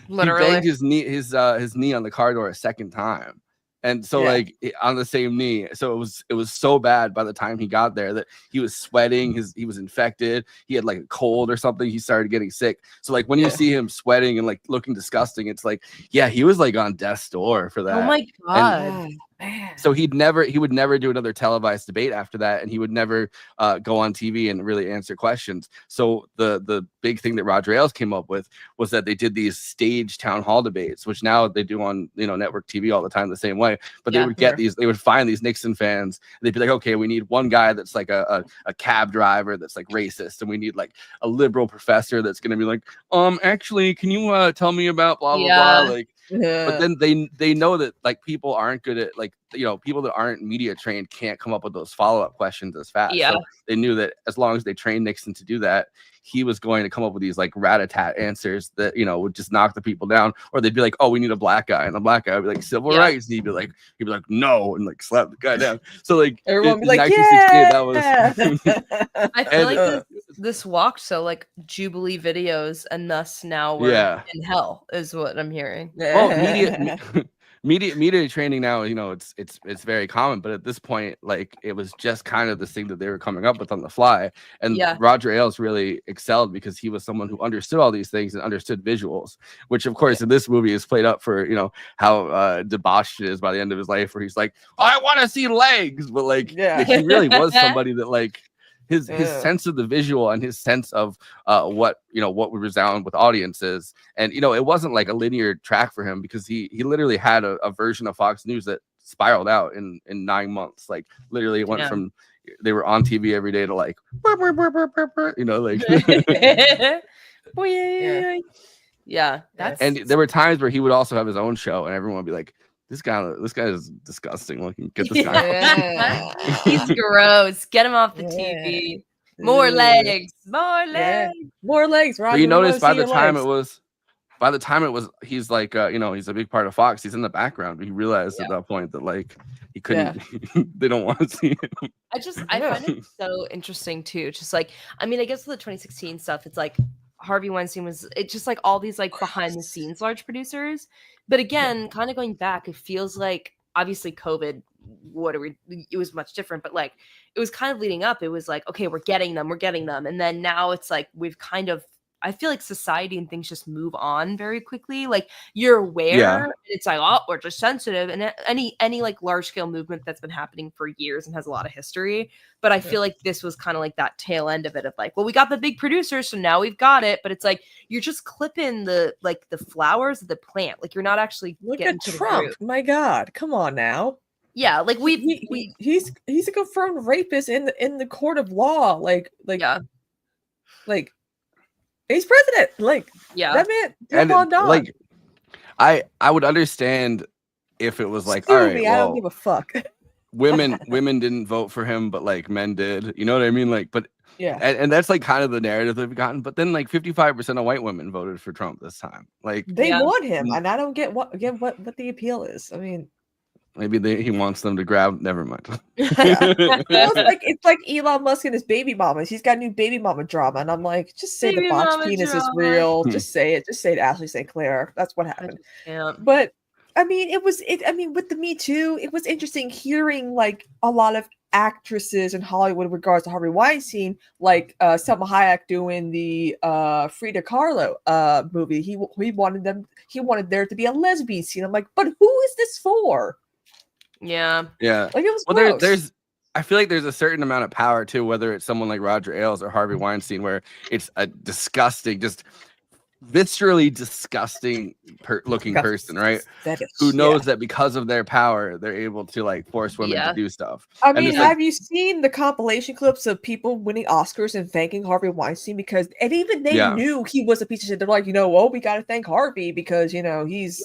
Literally. He banged his knee on the car door a second time. And so like on the same knee. So it was so bad by the time he got there that he was sweating, he was infected, he had like a cold or something, he started getting sick. So like when you see him sweating and like looking disgusting, it's like, yeah, he was like on death's door for that. Oh my God. So he would never do another televised debate after that, and he would never go on TV and really answer questions. So the big thing that Roger Ailes came up with was that they did these stage town hall debates, which now they do on network TV all the time the same way. But they would get they would find these Nixon fans, and they'd be like, okay, we need one guy that's like a cab driver that's like racist, and we need like a liberal professor that's gonna be like, actually, can you tell me about blah blah blah, like. But then they know that like people aren't good at like people that aren't media trained can't come up with those follow-up questions as fast. Yeah. So they knew that as long as they trained Nixon to do that, he was going to come up with these like rat-a-tat answers that would just knock the people down. Or they'd be like, oh, we need a black guy, and the black guy would be like civil rights, and he'd be like no, and like slap the guy down. So like everyone would be like, 1968, that was I feel like this walked so like Jubilee videos, and thus now we're in hell is what I'm hearing. Media training now, it's very common, but at this point, like it was just kind of this thing that they were coming up with on the fly. And Roger Ailes really excelled because he was someone who understood all these things and understood visuals, which of course in this movie is played up for how debauched it is by the end of his life, where he's like, I want to see legs, but like he really was somebody that like his sense of the visual and his sense of what would resound with audiences. And it wasn't like a linear track for him, because he literally had a version of Fox News that spiraled out in 9 months. Like literally it went from they were on TV every day to like that's. And there were times where he would also have his own show, and everyone would be like, this guy is disgusting looking. Get this guy. He's gross. Get him off the TV. More legs. More legs. More legs. Roger, but you notice by the time it was, he's like, he's a big part of Fox. He's in the background. But he realized at that point that like he couldn't. They don't want to see him. I find it so interesting too. Just like, I mean, I guess the 2016 stuff, it's like Harvey Weinstein it's just like all these like behind the scenes large producers. But again, kind of going back, it feels like obviously COVID, it was much different, but like it was kind of leading up. It was like, okay, we're getting them. And then now it's like we've kind of, I feel like society and things just move on very quickly. Like you're aware, and it's like, oh, we're just sensitive. And any like large scale movement that's been happening for years and has a lot of history. But I feel like this was kind of like that tail end of it of like, well, we got the big producers, so now we've got it. But it's like you're just clipping the flowers of the plant. Like you're not actually look at Trump. My God, come on now. Yeah, like he's a confirmed rapist in the court of law. Like he's president. Like that man. Come on down. Like I would understand if it was like, all right, I don't give a fuck. women didn't vote for him, but like men did. You know what I mean? Like, but and that's like kind of the narrative that we've gotten. But then like 55% of white women voted for Trump this time. Like they want him, and I don't get what the appeal is. I mean, maybe he wants them to grab. Never mind. it's like Elon Musk and his baby mamas. He's got new baby mama drama, and I'm like, just say the botched penis is real. Just say it. Just say it, Ashley St. Clair. That's what happened. But I mean, with the Me Too, it was interesting hearing like a lot of actresses in Hollywood in regards to Harvey Weinstein, like Selma Hayek doing the Frida Kahlo movie. He wanted there to be a lesbian scene. I'm like, but who is this for? Yeah. Like it was. Well, there's. I feel like there's a certain amount of power too, whether it's someone like Roger Ailes or Harvey Weinstein, where it's a disgusting, just viscerally disgusting looking person, right? Who knows that because of their power, they're able to like force women to do stuff. I mean, have you seen the compilation clips of people winning Oscars and thanking Harvey Weinstein and even they knew he was a piece of shit. They're like, we got to thank Harvey because he's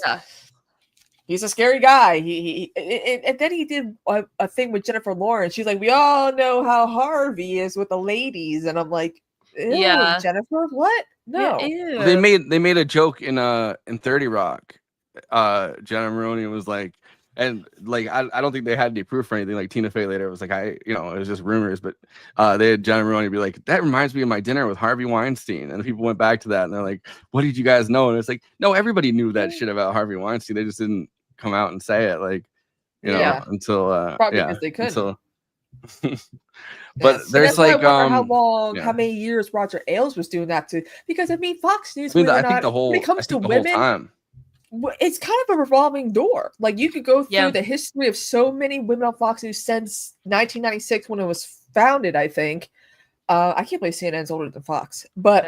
he's a scary guy. And then he did a thing with Jennifer Lawrence. She's like, we all know how Harvey is with the ladies, and I'm like, ew, Yeah. Jennifer, what? No. Yeah, Well, they made a joke in 30 Rock. Jenna Maroney was like, and like I don't think they had any proof or anything. Like Tina Fey later was like, it was just rumors, but they had Jenna Maroney be like, that reminds me of my dinner with Harvey Weinstein, and people went back to that and they're like, what did you guys know? And it's like, no, everybody knew that shit about Harvey Weinstein. They just didn't come out and say it, like, until probably because they couldn't. But there's like how many years Roger Ailes was doing that too, because I mean Fox News, when it comes to women, it's kind of a revolving door. Like you could go through the history of so many women on Fox News since 1996 when it was founded, I think. I can't believe CNN's older than Fox, but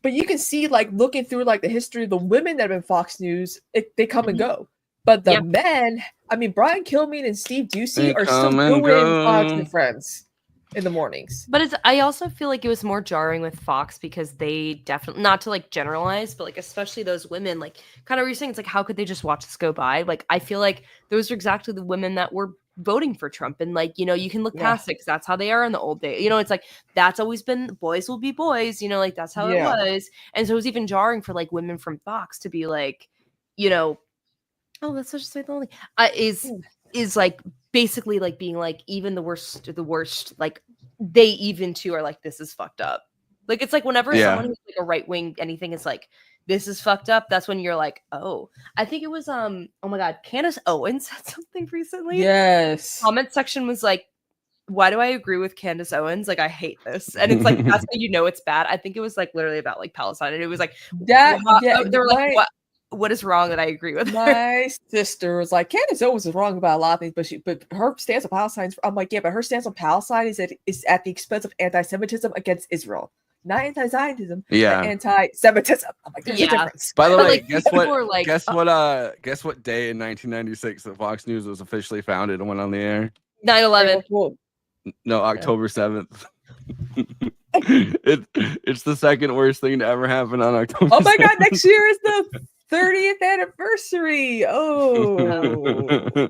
you can see, like, looking through like the history of the women that have been Fox News, they come and go. But the men, I mean, Brian Kilmeade and Steve Doocy are still doing Fox and Friends in the mornings. But I also feel like it was more jarring with Fox because they definitely, not to like generalize, but like especially those women, like kind of what you're saying, it's like, how could they just watch this go by? Like, I feel like those are exactly the women that were voting for Trump, and like, you can look past it because that's how they are in the old days. It's like that's always been, boys will be boys, like that's how it was. And so it was even jarring for like women from Fox to be like, oh, let's just say the only is like basically like being like, even the worst, like they even too are like, this is fucked up. Like it's like whenever someone who's like a right wing anything is like, this is fucked up, that's when you're like, oh. I think it was oh my god, Candace Owens said something recently. Yes. Comment section was like, why do I agree with Candace Owens? Like, I hate this. And it's like, that's how it's bad. I think it was like literally about like Palestine. And it was like, they were like, what is wrong that I agree with her? My sister was like, Candace Owens is wrong about a lot of things, but her stance on Palestine, I'm like, yeah, but her stance on Palestine is at the expense of anti-Semitism against Israel. Not anti-Zionism, but anti-Semitism. I'm like, there's a difference. By the way, like, guess what day in 1996 that Fox News was officially founded and went on the air? 9/11. No, October 7th. It's the second worst thing to ever happen on October. Oh my god, next year is the 30th anniversary. Oh.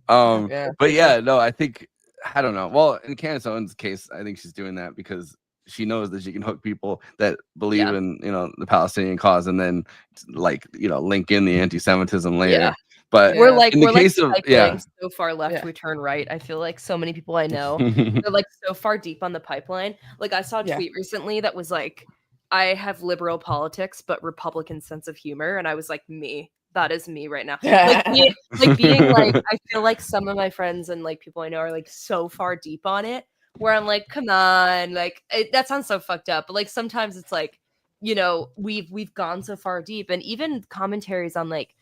But yeah, no, I think, I don't know. Well, in Candace Owens' case, I think she's doing that because she knows that she can hook people that believe in, the Palestinian cause, and then like, link in the anti-Semitism later. Yeah. But we're like, so far left, we turn right. I feel like so many people I know, they're like so far deep on the pipeline. Like I saw a tweet recently that was like, I have liberal politics, but Republican sense of humor. And I was like, me. That is me right now. Being like, I feel like some of my friends and like people I know are like so far deep on it, where I'm like, come on, like that sounds so fucked up. But like sometimes it's like, we've gone so far deep, and even commentaries on like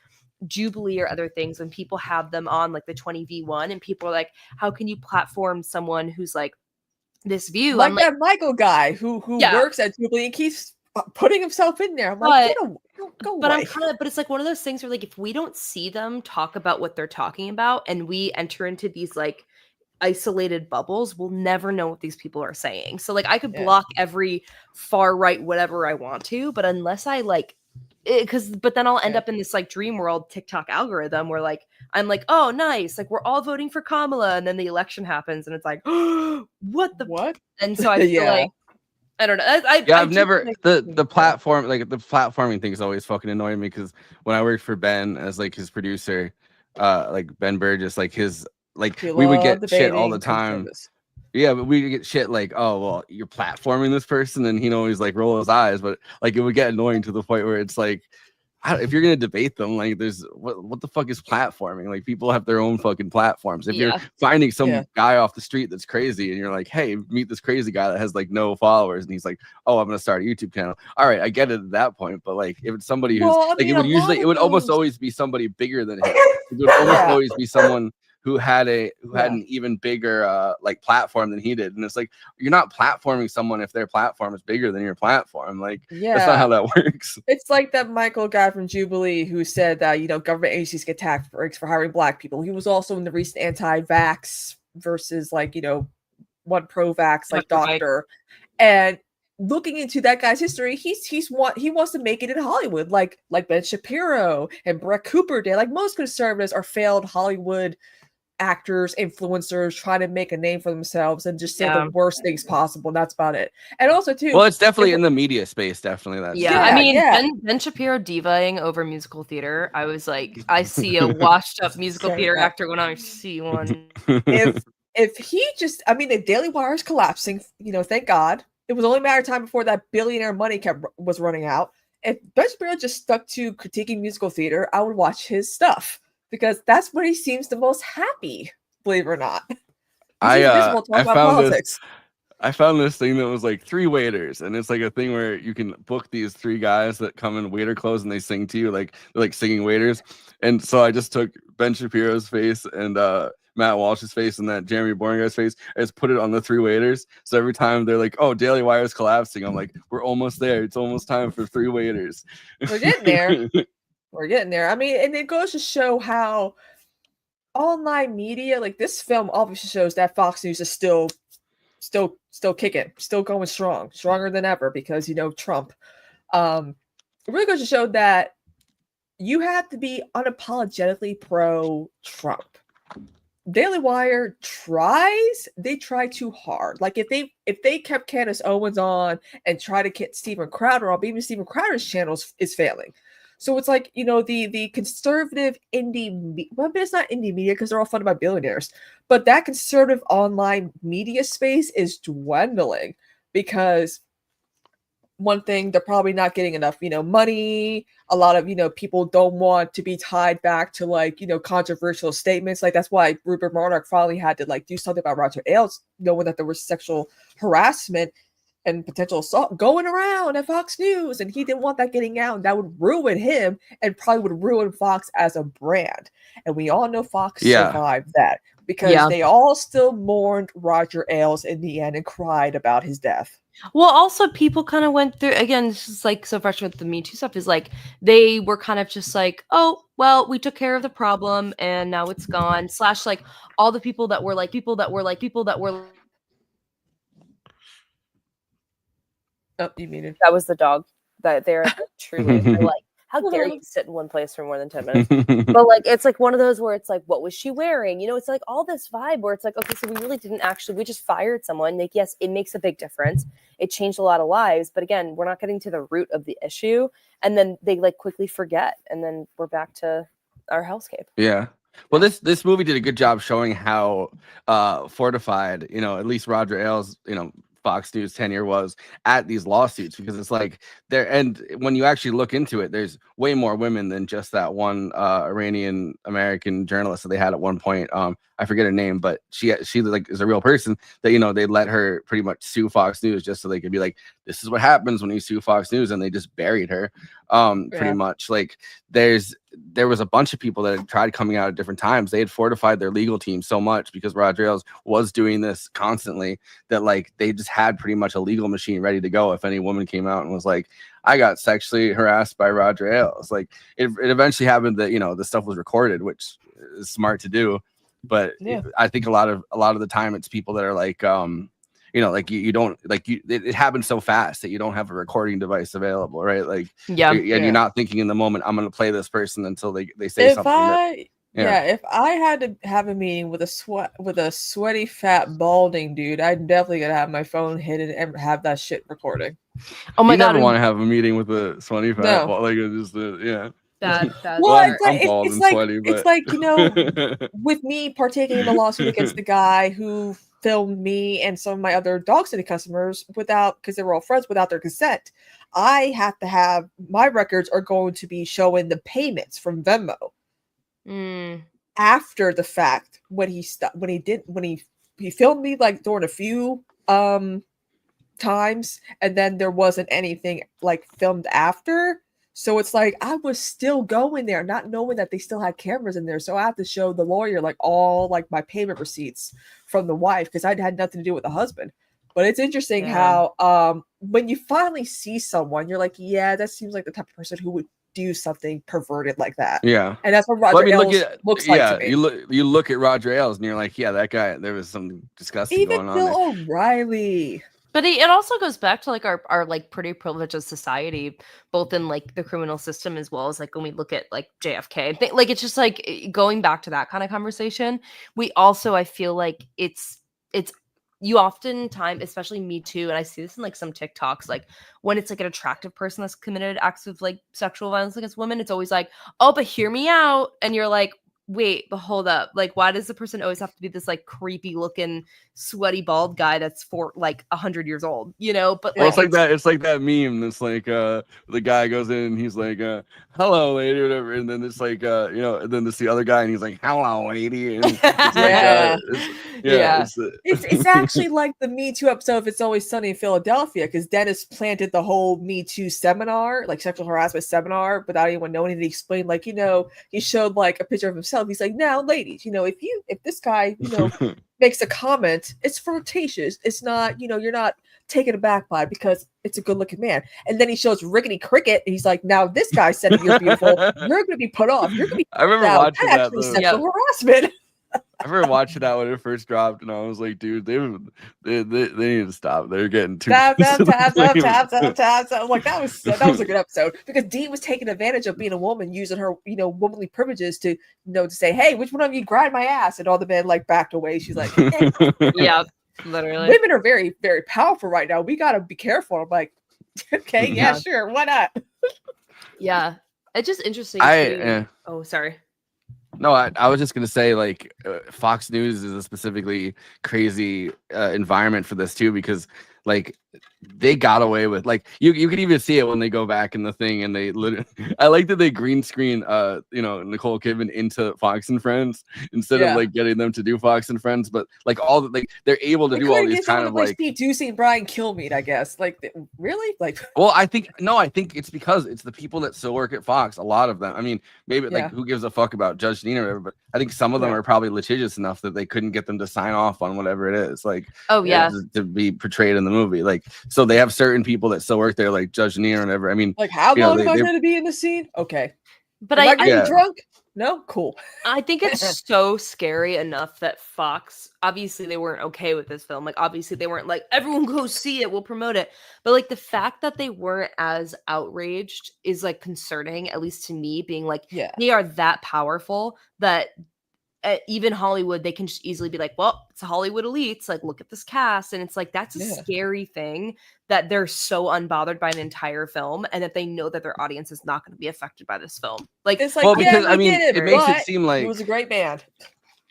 Jubilee or other things, when people have them on like the 20v1, and people are like, how can you platform someone who's like this view? Like that Michael guy who works at Jubilee and keeps putting himself in there. I'm like, go away. But it's like one of those things where like, if we don't see them talk about what they're talking about and we enter into these like isolated bubbles, we'll never know what these people are saying. So like I could block every far right whatever I want to, but unless I like but then I'll end up in this like dream world TikTok algorithm where like I'm like, oh nice, like we're all voting for Kamala, and then the election happens and it's like, oh, what? And so I feel like, I don't know. I've never the platform, like the platforming thing is always fucking annoying me, because when I worked for Ben as like his producer, like Ben Burgess, like his like we would get shit all the time. Yeah, but we get shit like, oh well, you're platforming this person, and he'd always like roll his eyes, but like it would get annoying to the point where it's like, if you're gonna debate them, like there's what the fuck is platforming? Like people have their own fucking platforms. If you're finding some guy off the street that's crazy, and you're like, hey, meet this crazy guy that has like no followers, and he's like, oh, I'm gonna start a YouTube channel. All right, I get it at that point, but like if it's somebody who's it would almost always be somebody bigger than him. It would almost always be someone who had an even bigger like platform than he did. And it's like, you're not platforming someone if their platform is bigger than your platform. Like that's not how that works. It's like that Michael guy from Jubilee who said that government agencies get tax breaks for hiring black people. He was also in the recent anti-vax versus like one pro-vax like doctor. And looking into that guy's history, he wants to make it in Hollywood, like Ben Shapiro and Brett Cooper did. Like most conservatives are failed Hollywood actors, influencers trying to make a name for themselves and just say the worst things possible. And that's about it. And also too, well, it's definitely in the media space. Definitely that. Yeah, I mean, Ben Shapiro divaing over musical theater. I was like, I see a washed up musical theater actor when I see one. If he just, I mean, the Daily Wire is collapsing. Thank God. It was only a matter of time before that billionaire money was running out. If Ben Shapiro just stuck to critiquing musical theater, I would watch his stuff. Because that's where he seems the most happy, believe it or not. I found this thing that was like 3 waiters, and it's like a thing where you can book these 3 guys that come in waiter clothes and they sing to you, like they're like singing waiters. And so I just took Ben Shapiro's face and Matt Walsh's face and that Jeremy Boring guy's face, I just put it on the 3 waiters. So every time they're like, "Oh, Daily Wire's collapsing," I'm like, "We're almost there. It's almost time for 3 waiters." We're getting there. We're getting there. I mean, and it goes to show how online media, like this film obviously shows that Fox News is still kicking, still going stronger than ever because, Trump. It really goes to show that you have to be unapologetically pro-Trump. Daily Wire they try too hard. Like if they kept Candace Owens on and try to get Steven Crowder on, even Steven Crowder's channel is failing. So it's like, the conservative indie, well, it's not indie media because they're all funded by billionaires, but that conservative online media space is dwindling because one thing, they're probably not getting enough, money. A lot of, people don't want to be tied back to like, controversial statements. Like that's why Rupert Murdoch finally had to like do something about Roger Ailes, knowing that there was sexual harassment and potential assault going around at Fox News, and he didn't want that getting out, and that would ruin him and probably would ruin Fox as a brand. And we all know Fox survived that because they all still mourned Roger Ailes in the end and cried about his death. Well, also people kind of went through, again, this is like so fresh with the Me Too stuff, is like they were kind of just like, oh, well, we took care of the problem and now it's gone. / like all the people that were Oh, you muted. That was the dog. That they're truly like, how dare you sit in one place for more than 10 minutes? But like, it's like one of those where it's like, what was she wearing? It's like all this vibe where it's like, okay, so we really didn't we just fired someone. Like, yes, it makes a big difference. It changed a lot of lives. But again, we're not getting to the root of the issue. And then they like quickly forget. And then we're back to our hellscape. Yeah. Well, this movie did a good job showing how fortified, at least Roger Ailes, Fox News tenure was at these lawsuits, because it's like there, and when you actually look into it, there's way more women than just that one Iranian American journalist that they had at one point. I forget her name, but she like is a real person that they let her pretty much sue Fox News just so they could be like, this is what happens when you sue Fox News, and they just buried her. Pretty much like there was a bunch of people that had tried coming out at different times. They had fortified their legal team so much because Roger Ailes was doing this constantly that like they just had pretty much a legal machine ready to go if any woman came out and was like, I got sexually harassed by Roger Ailes. Like it eventually happened that the stuff was recorded, which is smart to do. But I think a lot of the time it's people that are like like you don't like it happens so fast that you don't have a recording device available, right? Like you're not thinking in the moment, I'm going to play this person until they say something. If I had to have a meeting with a sweaty fat balding dude, I'd definitely gonna have my phone hidden and have that shit recording. Oh my god! You never want to have a meeting with a sweaty fat like just Well, it's like with me partaking in the lawsuit against the guy who filmed me and some of my other Dog City customers because they were all friends without their consent. I have to have my records are going to be showing the payments from Venmo after the fact when he filmed me like during a few times, and then there wasn't anything like filmed after. So it's like I was still going there, not knowing that they still had cameras in there. So I have to show the lawyer like all like my payment receipts from the wife because I had nothing to do with the husband. But it's interesting how when you finally see someone, you're like, yeah, that seems like the type of person who would do something perverted like that. Yeah, and that's what Roger Ailes looks like to me. You look at Roger Ailes and you're like, yeah, that guy. There was something disgusting going on. Even Bill O'Reilly. But it also goes back to like our like pretty privileged society, both in like the criminal system as well as like when we look at like JFK. Like it's just like going back to that kind of conversation. We also, I feel like it's you oftentimes, especially Me Too, and I see this in like some TikToks, like when it's like an attractive person that's committed acts of like sexual violence against women, it's always like, oh, but hear me out, and you're like, wait, but hold up. Like, why does the person always have to be this like creepy looking, sweaty, bald guy that's for like 100 years old, you know? But Well, like, it's like that meme that's like the guy goes in and he's like hello lady or whatever, and then it's like you know, and then it's the other guy and he's like hello lady, and it's Yeah. it's actually like the Me Too episode of It's Always Sunny in Philadelphia, because Dennis planted the whole Me Too seminar, like sexual harassment seminar, without anyone knowing. And he explained, like, you know, he showed like a picture of himself. He's like, now, ladies, you know, if this guy, you know, makes a comment, it's flirtatious. It's not, you know, you're not taken aback by it because it's a good looking man. And then he shows Rickety Cricket, and he's like, now this guy said you're beautiful. You're going to be put off. You're going to be. I remember watching that. Sexual harassment. I remember watching that when it first dropped, and I was like, dude, they need to stop. They're getting too tabs. I'm like, that was a good episode, because Dee was taking advantage of being a woman, using her, you know, womanly privileges to, you know, to say, hey, which one of you grind my ass? And all the men like backed away. She's like, yeah, literally. Women are very, very powerful right now. We got to be careful. I'm like, okay, yeah, sure, why not? Yeah, it's just interesting. Oh, sorry. No, I was just gonna say, like, Fox News is a specifically crazy environment for this too, because like they got away with, like, you can even see it when they go back in the thing, and they literally, I like that they green screen you know, Nicole Kidman into Fox and Friends instead of like getting them to do Fox and Friends, but like all the, like they're able to do all these kind of like Steve Doocy and Brian Kilmeade, I guess. Like, really? Like, well, I think it's because it's the people that still work at Fox, a lot of them. I mean, maybe like who gives a fuck about Judge Dean or whatever, but I think some of them are probably litigious enough that they couldn't get them to sign off on whatever it is, like, to be portrayed in the movie. Like, so they have certain people that still work there, like Judge Dean or whatever. I mean, like, how long am I going to be in the scene? Okay, but am I getting drunk? No, cool. I think it's so scary enough that Fox, obviously they weren't okay with this film. Like, obviously they weren't like, everyone go see it, we'll promote it. But like the fact that they weren't as outraged is like concerning, at least to me, being like, they are that powerful that even Hollywood, they can just easily be like, well, it's a Hollywood elites, like, look at this cast. And it's like, that's a scary thing, that they're so unbothered by an entire film, and that they know that their audience is not going to be affected by this film. Like, it's like, well, because I mean, it makes it seem like it was a great band.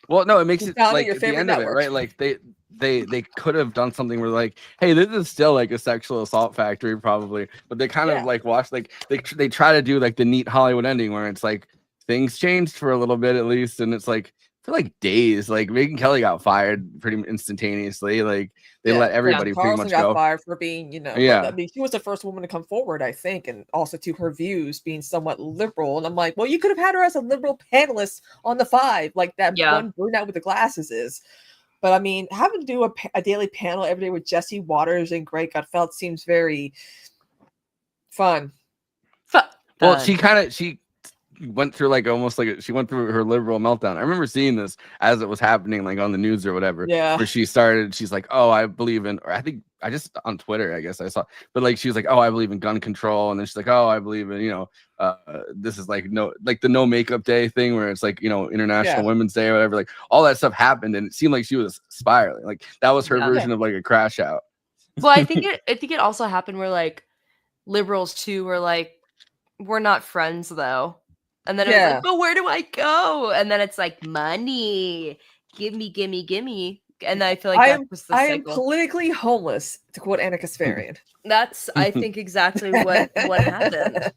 Well, no, it makes it like at the end of it, right? Like they could have done something where like, hey, this is still like a sexual assault factory, probably, but they kind of like watch, like they try to do like the neat Hollywood ending where it's like things changed for a little bit at least, and it's like for like days, like Megyn Kelly got fired pretty instantaneously. Like they let everybody pretty much got go. fired for being, you know, I mean, she was the first woman to come forward, I think, and also to her views being somewhat liberal. And I'm like, well, you could have had her as a liberal panelist on The Five, like that one brunette with the glasses is. But I mean, having to do a daily panel every day with Jesse Waters and Greg Gutfeld seems very fun. Well, she went through like almost like she went through her liberal meltdown. I remember seeing this as it was happening, like on the news or whatever. Yeah. Where she's like, oh, I believe in, or I think I just on Twitter, I guess I saw, but like she was like, oh, I believe in gun control, and then she's like, oh, I believe in, you know, this is like the no makeup day thing where it's like, you know, International Women's Day or whatever. Like all that stuff happened, and it seemed like she was spiraling. Like that was her version of like a crash out. Well, I think it also happened where like liberals too were like, we're not friends though. And then it was like, but where do I go? And then it's like, money, give me. And I feel like that was the cycle. I am politically homeless, to quote Anna Kasparian. That's, I think, exactly what happened.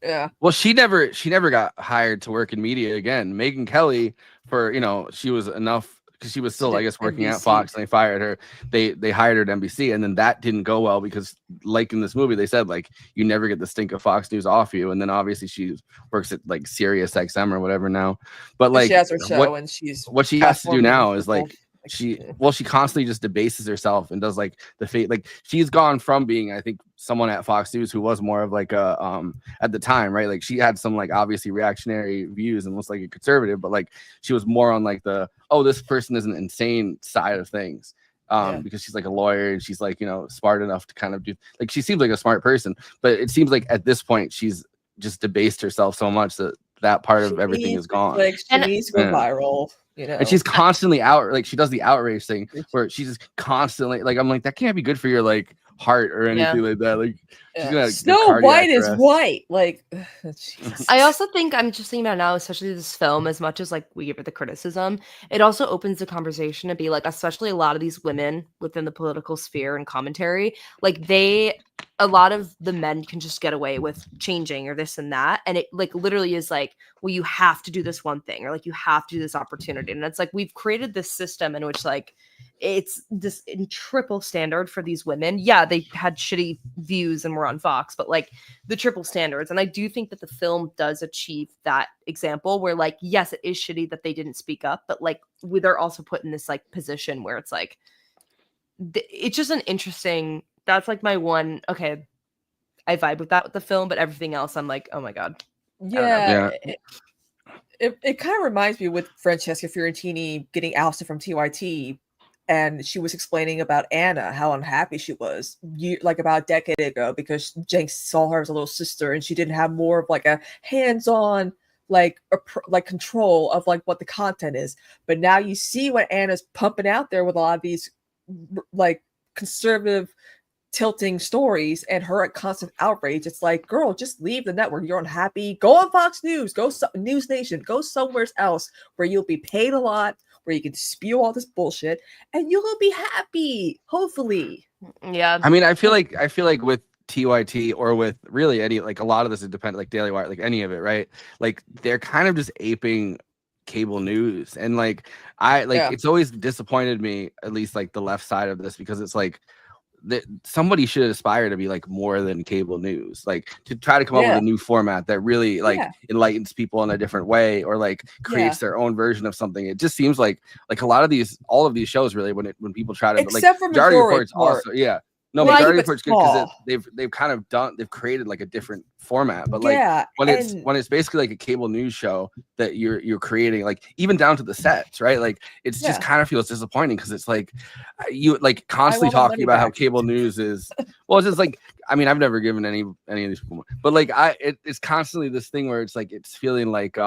Yeah. Well, she never got hired to work in media again. Megyn Kelly, for, you know, she was enough because she was still, I guess, working at Fox, and they fired her. They hired her at NBC, and then that didn't go well because, like in this movie, they said like you never get the stink of Fox News off you. And then obviously she works at like Sirius XM or whatever now. But like she has her show, and what she has to do now is like she constantly just debases herself and does like the fate. Like she's gone from being, I think, someone at Fox News who was more of like a at the time, right? Like she had some like obviously reactionary views and was like a conservative, but like she was more on like the, oh, this person is an insane side of things. because she's like a lawyer and she's like, smart enough to kind of do, like, she seems like a smart person, but it seems like at this point she's just debased herself so much that part of everything is gone. Like, she needs to go viral, And she's constantly out, like, she does the outrage thing where she's just constly, like, I'm like, that can't be good for your like heart or anything like that. Like, she's gonna Snow White is white. Like, I also think, I'm just thinking about it now, especially this film, as much as like we give it the criticism, it also opens the conversation to be like, especially a lot of these women within the political sphere and commentary, like a lot of the men can just get away with changing or this and that. And it like literally is like, well, you have to do this one thing, or like you have to do this opportunity. And it's like, we've created this system in which like, it's this triple standard for these women. Yeah, they had shitty views and were on Fox, but like the triple standards. And I do think that the film does achieve that example where like, yes, it is shitty that they didn't speak up, but like they're also put in this like position where it's like, it's just an interesting, that's like my one, okay, I vibe with that with the film, but everything else I'm like, oh my God. Yeah. It kind of reminds me with Francesca Fiorentini getting ousted from TYT. And she was explaining about Anna, how unhappy she was like about a decade ago because Jenks saw her as a little sister and she didn't have more of like a hands-on like control of like what the content is. But now you see what Anna's pumping out there with a lot of these like conservative tilting stories and her constant outrage. It's like, girl, just leave the network. You're unhappy. Go on Fox News. Go News Nation. Go somewhere else where you'll be paid a lot, where you can spew all this bullshit and you'll be happy, hopefully. Yeah. I mean, I feel like with TYT or with really any, like a lot of this is dependent, like Daily Wire, like any of it, right? Like they're kind of just aping cable news. And like, it's always disappointed me, at least like the left side of this, because it's like, somebody should aspire to be like more than cable news, like to try to come up with a new format that really like enlightens people in a different way or like creates their own version of something. It just seems like all of these shows really when people try to, except like for Majority Report's also Majority Report's good because they've kind of they've created like a different format, but like when it's basically like a cable news show that you're creating, like even down to the sets, right? Like it's just kind of feels disappointing because it's like you like constantly talking about how cable news is well, it's just like, I mean, I've never given any of these people, but like it's constantly this thing where it's like it's feeling like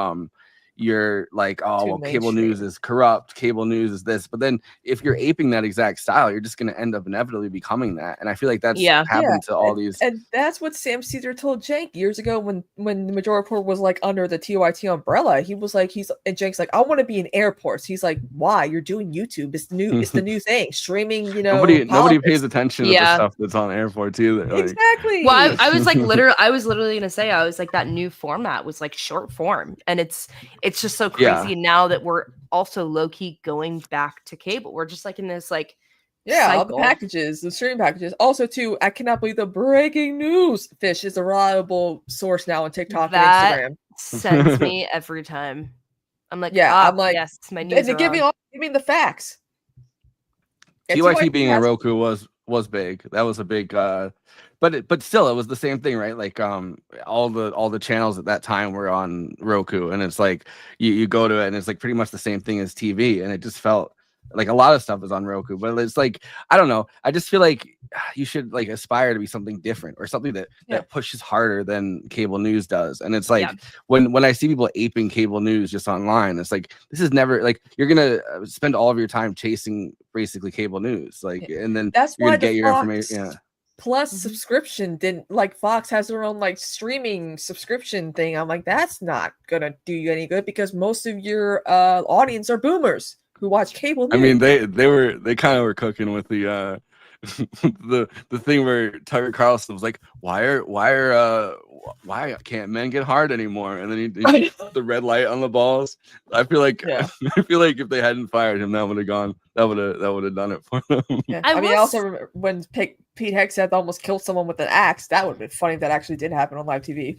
you're like, oh, well, cable news is corrupt, cable news is this, but then if you're aping that exact style, you're just going to end up inevitably becoming that. And I feel like that's happened to all these. And that's what Sam Cedar told Jank years ago when the Majority Report was like under the TYT umbrella. He was like, and Jank's like, I want to be in airports. He's like, why? You're doing YouTube. It's the new thing. Streaming, nobody pays attention to the stuff that's on airports either. Like, exactly. Well, I was like I was literally gonna say, I was like, that new format was like short form, and it's just so crazy now that we're also low-key going back to cable. We're just like in this like all the packages, the streaming packages. Also too, I cannot believe the breaking news fish is a reliable source now on TikTok and Instagram. Sends me every time. I'm like, I'm like, yes, my news are give me the facts. TYT being on Roku was big. That was a big but still it was the same thing, right? Like all the channels at that time were on Roku, and it's like you go to it and it's like pretty much the same thing as TV, and it just felt like a lot of stuff is on Roku, but it's like, I don't know, I just feel like you should like aspire to be something different or something that pushes harder than cable news does. And it's like when I see people aping cable news just online, it's like, this is never like, you're gonna spend all of your time chasing basically cable news, like, and then that's you're why gonna get your information. Plus subscription didn't, like, Fox has their own like streaming subscription thing. I'm like, that's not gonna do you any good because most of your audience are boomers who watch cable news. I mean, they kind of were cooking with the the thing where Tucker Carlson was like, why can't men get hard anymore? And then he put the red light on the balls. I feel like if they hadn't fired him, that would have done it for them. Yeah. I mean, also remember when Pete Hegseth almost killed someone with an axe. That would have been funny if that actually did happen on live TV.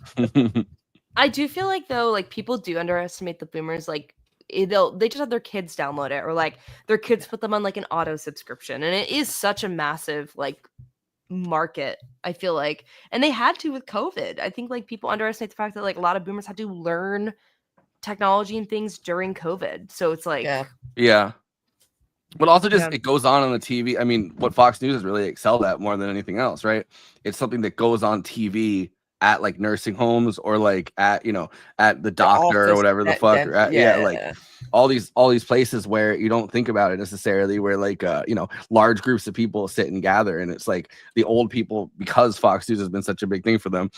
I do feel like though, like people do underestimate the boomers. Like they just have their kids download it, or like their kids put them on like an auto subscription, and it is such a massive like market, I feel like, and they had to with COVID. I think like people underestimate the fact that like a lot of boomers had to learn technology and things during COVID, so it's like But also just it goes on the TV. I mean, what Fox News has really excelled at more than anything else, right? It's something that goes on TV at like nursing homes or like at at the doctor or whatever the fuck, or at, like all these places where you don't think about it necessarily, where like large groups of people sit and gather, and it's like the old people, because Fox News has been such a big thing for them,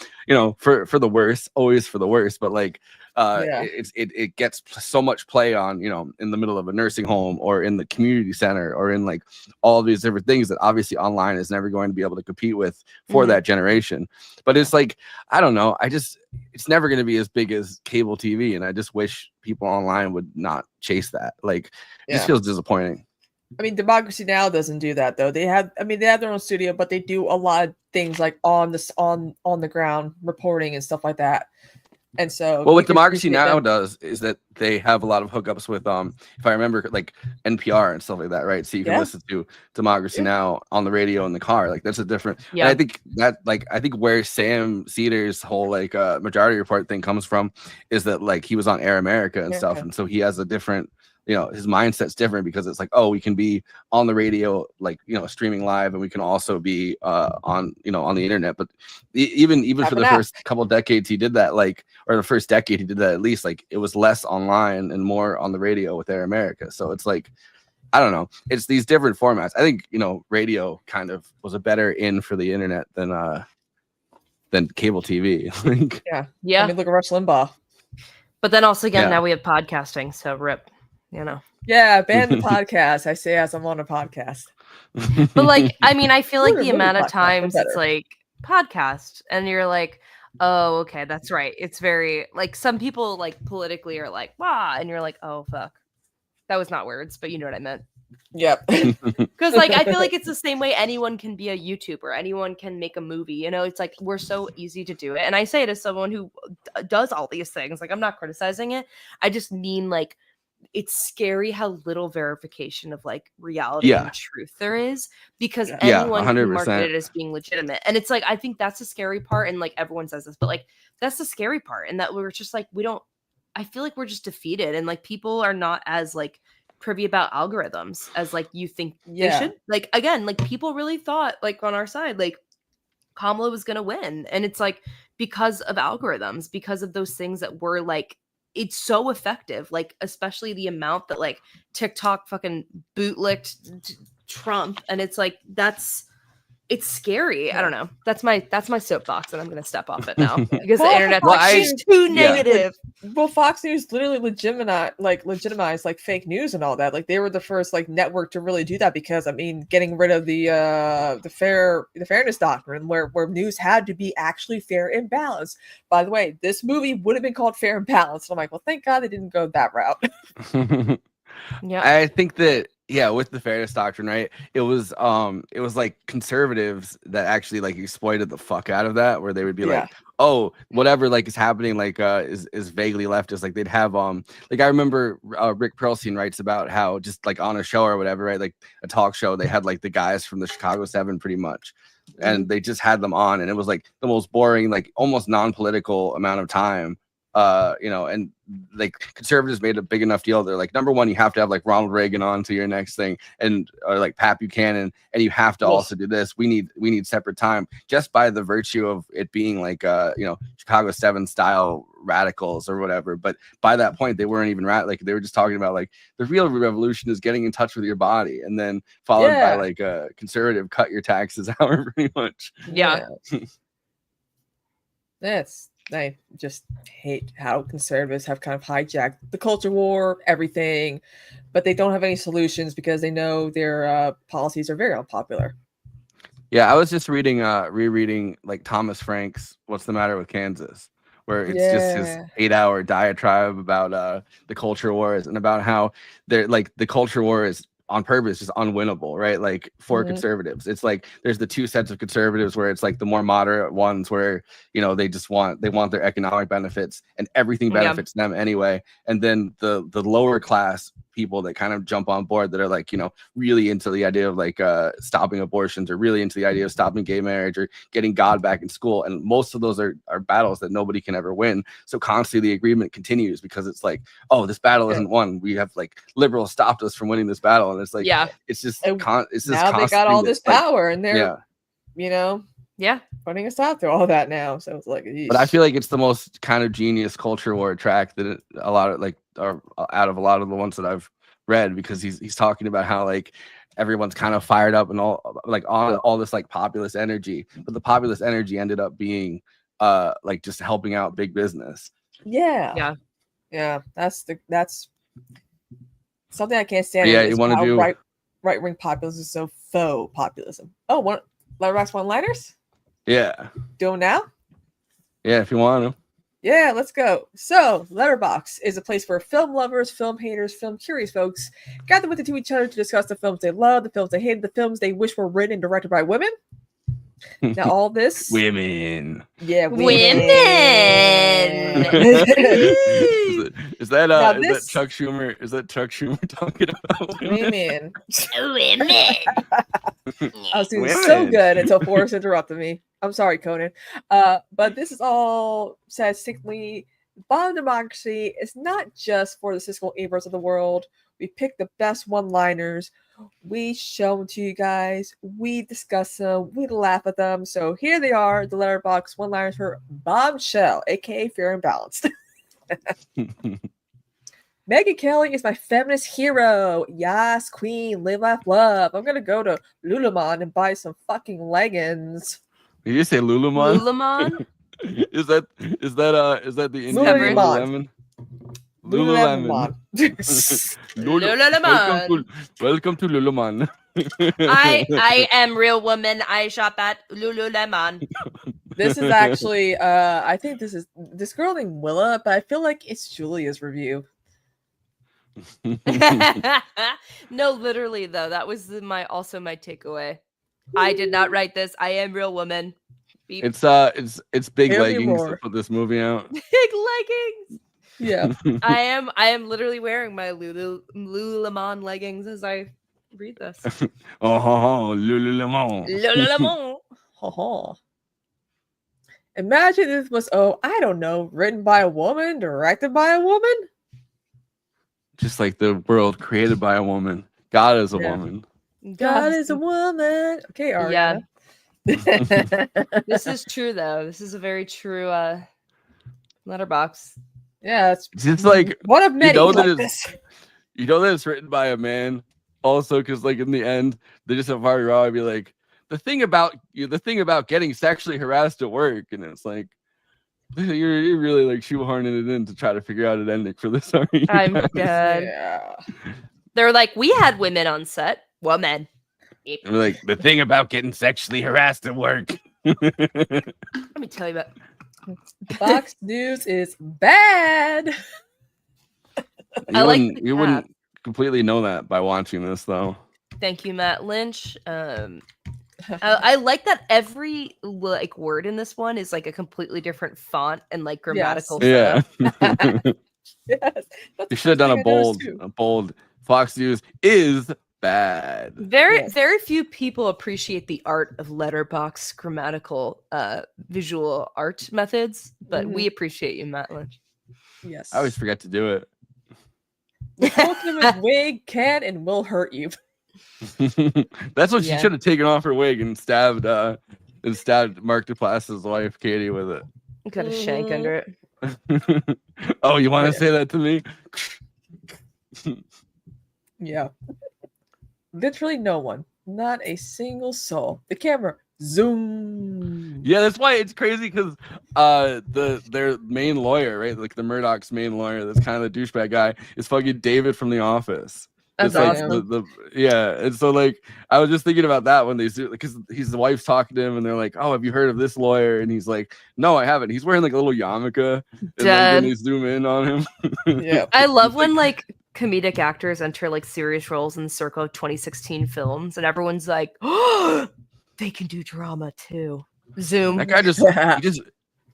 for the worst, always for the worst, but like it gets so much play on in the middle of a nursing home or in the community center or in like all of these different things that obviously online is never going to be able to compete with for that generation. But it's like, I don't know, it's never going to be as big as cable TV, and I just wish people online would not chase that. Like it just feels disappointing. I mean, Democracy Now! Doesn't do that though. They have their own studio, but they do a lot of things like on the ground reporting and stuff like that. And so, well, what Democracy Now! Does is that they have a lot of hookups with, if I remember, like NPR and stuff like that, right? So you can listen to Democracy Now! On the radio in the car. Like that's a different. Yeah. I think that, like, I think where Sam Cedar's whole like Majority Report thing comes from is that like he was on Air America and stuff, and so he has a different. His mindset's different because it's like, oh, we can be on the radio, like, streaming live, and we can also be on the internet. But even for the first couple of decades he did that, like, or the first decade he did that, at least, like, it was less online and more on the radio with Air America. So it's like, I don't know, it's these different formats. I think radio kind of was a better in for the internet than cable TV. Yeah. I mean, look at Rush Limbaugh. But then also again, now we have podcasting, so rip. Yeah, ban the podcast. I say as I'm on a podcast. But like, I mean, I feel like the amount of times it's like podcast, and you're like, oh, okay, that's right. It's very like some people like politically are like, wow, and you're like, oh fuck, that was not words, but you know what I meant. Yep. Because like I feel like it's the same way anyone can be a YouTuber, anyone can make a movie. It's like we're so easy to do it, and I say it as someone who does all these things. Like I'm not criticizing it. I just mean like. It's scary how little verification of like reality and truth there is, because anyone can market it as being legitimate. And it's like, I think that's the scary part. And like, everyone says this, but like, that's the scary part. And that we're just like, I feel like we're just defeated. And like, people are not as like privy about algorithms as like you think they should. Like, again, like people really thought like on our side, like Kamala was going to win. And it's like, because of algorithms, because of those things that were like, it's so effective, like especially the amount that like TikTok fucking bootlicked Trump, and it's like it's scary. I don't know. That's my soapbox, and I'm gonna step off it now because the internet's too negative. Well, Fox News literally legitimized like fake news and all that. Like they were the first like network to really do that, because I mean, getting rid of the fairness doctrine, where news had to be actually fair and balanced. By the way, this movie would have been called Fair and Balanced. And I'm like, well, thank God they didn't go that route. Yeah, I think that with the fairness doctrine, right? It was like conservatives that actually like exploited the fuck out of that, where they would be like, oh, whatever like is happening like is vaguely leftist. Like they'd have like I remember Rick Perlstein writes about how just like on a show or whatever, right? Like a talk show, they had like the guys from the Chicago 7 pretty much. And they just had them on, and it was like the most boring, like almost non-political amount of time. And like conservatives made a big enough deal. They're like, number one, you have to have like Ronald Reagan on to your next thing, or like Pat Buchanan, and you have to also do this. We need separate time, just by the virtue of it being like Chicago 7 style radicals or whatever. But by that point, they weren't even like they were just talking about like the real revolution is getting in touch with your body, and then followed by like a conservative cut your taxes, however pretty much. I just hate how conservatives have kind of hijacked the culture war, everything, but they don't have any solutions because they know their policies are very unpopular. Yeah, I was just rereading like Thomas Frank's "What's the Matter with Kansas," where it's just his 8-hour diatribe about the culture wars and about how they're like the culture war is on purpose just unwinnable, right? Like for conservatives, it's like there's the two sets of conservatives where it's like the more moderate ones where they want their economic benefits and everything benefits them anyway, and then the lower class people that kind of jump on board that are like, really into the idea of like stopping abortions, or really into the idea of stopping gay marriage, or getting God back in school. And most of those are battles that nobody can ever win. So constantly the agreement continues, because it's like, oh, this battle isn't won. We have like liberals stopped us from winning this battle. And it's like, it's just, it's this now they got all this power, and they're, putting a stop to all that now. So it's like, but I feel like it's the most kind of genius culture war track that a lot of like are out of a lot of the ones that I've read, because he's talking about how like everyone's kind of fired up and all this like populist energy, but the populist energy ended up being like just helping out big business. Yeah. That's something I can't stand. Yeah, you want to do right wing populism is so faux populism. Oh, Letterboxd one-liners? Yeah. Do them now? Yeah, if you want to. Yeah, let's go. So, Letterboxd is a place for film lovers, film haters, film curious folks gather with to each other to discuss the films they love, the films they hate, the films they wish were written and directed by women. Now, all this women. Yeah, women. Is that Chuck Schumer? Is that Chuck Schumer talking about women? Women. I was doing so good until Forrest interrupted me. I'm sorry, Conan. But this is all said distinctly. Bomb Democracy is not just for the Siskel Abrams of the world. We pick the best one-liners. We show them to you guys. We discuss them. We laugh at them. So here they are, the Letterboxd one-liners for Bombshell, aka Fair and Balanced. Megyn Kelly is my feminist hero. Yes, queen, live, laugh, love. I'm gonna go to Lululemon and buy some fucking leggings. Did you say Lululemon? Lululemon? Is that the Indian Lululemon? Lululemon. Lululemon. Welcome to Lululemon. I am real woman. I shop at Lululemon. This is actually I think this is this girl named Willa, but I feel like it's Julia's review. No, literally though, that was my takeaway. I did not write this. I am real woman. Beep. It's big leggings that put this movie out. Big leggings. Yeah. I am literally wearing my Lululemon leggings as I read this. Lululemon. Lululemon. Imagine this was I don't know, written by a woman, directed by a woman. Just like the world created by a woman. God is a woman. God is a woman. Okay, Aria. Yeah. This is true though. This is a very true letterbox. Yeah, it's like one of many. You know that it's written by a man. Also, because like in the end, they just have Margot Robbie be like, the thing about getting sexually harassed at work, and it's like you're really like shoehorning it in to try to figure out an ending for this. I'm dead. Yeah. They're like, we had women on set. Women. And like the thing about getting sexually harassed at work. Let me tell you about. Fox News is bad. You wouldn't completely know that by watching this, though. Thank you, Matt Lynch. I like that every like word in this one is like a completely different font and like grammatical stuff. Yes. You should have done a bold. Fox News is bad. Very few people appreciate the art of letterbox grammatical visual art methods, but we appreciate you, Matt Lynch. Yes. I always forget to do it. Nicole Kidman's wig can and will hurt you. That's what she should have taken off her wig and stabbed Mark Duplass's wife Katie with it. Got a shank under it. Oh, you want to say that to me? Yeah. Literally no one. Not a single soul. The camera zoom. Yeah, that's why it's crazy because their main lawyer, right? Like the Murdoch's main lawyer, that's kind of the douchebag guy, is fucking David from The Office. That's like awesome. And so like I was just thinking about that when they do, because the wife's talking to him and they're like, "Oh, have you heard of this lawyer?" And he's like, "No, I haven't." He's wearing like a little yarmulke, and then they zoom in on him. Yeah, I love when like comedic actors enter like serious roles in circa 2016 films, and everyone's like, "Oh, they can do drama too." Zoom. That guy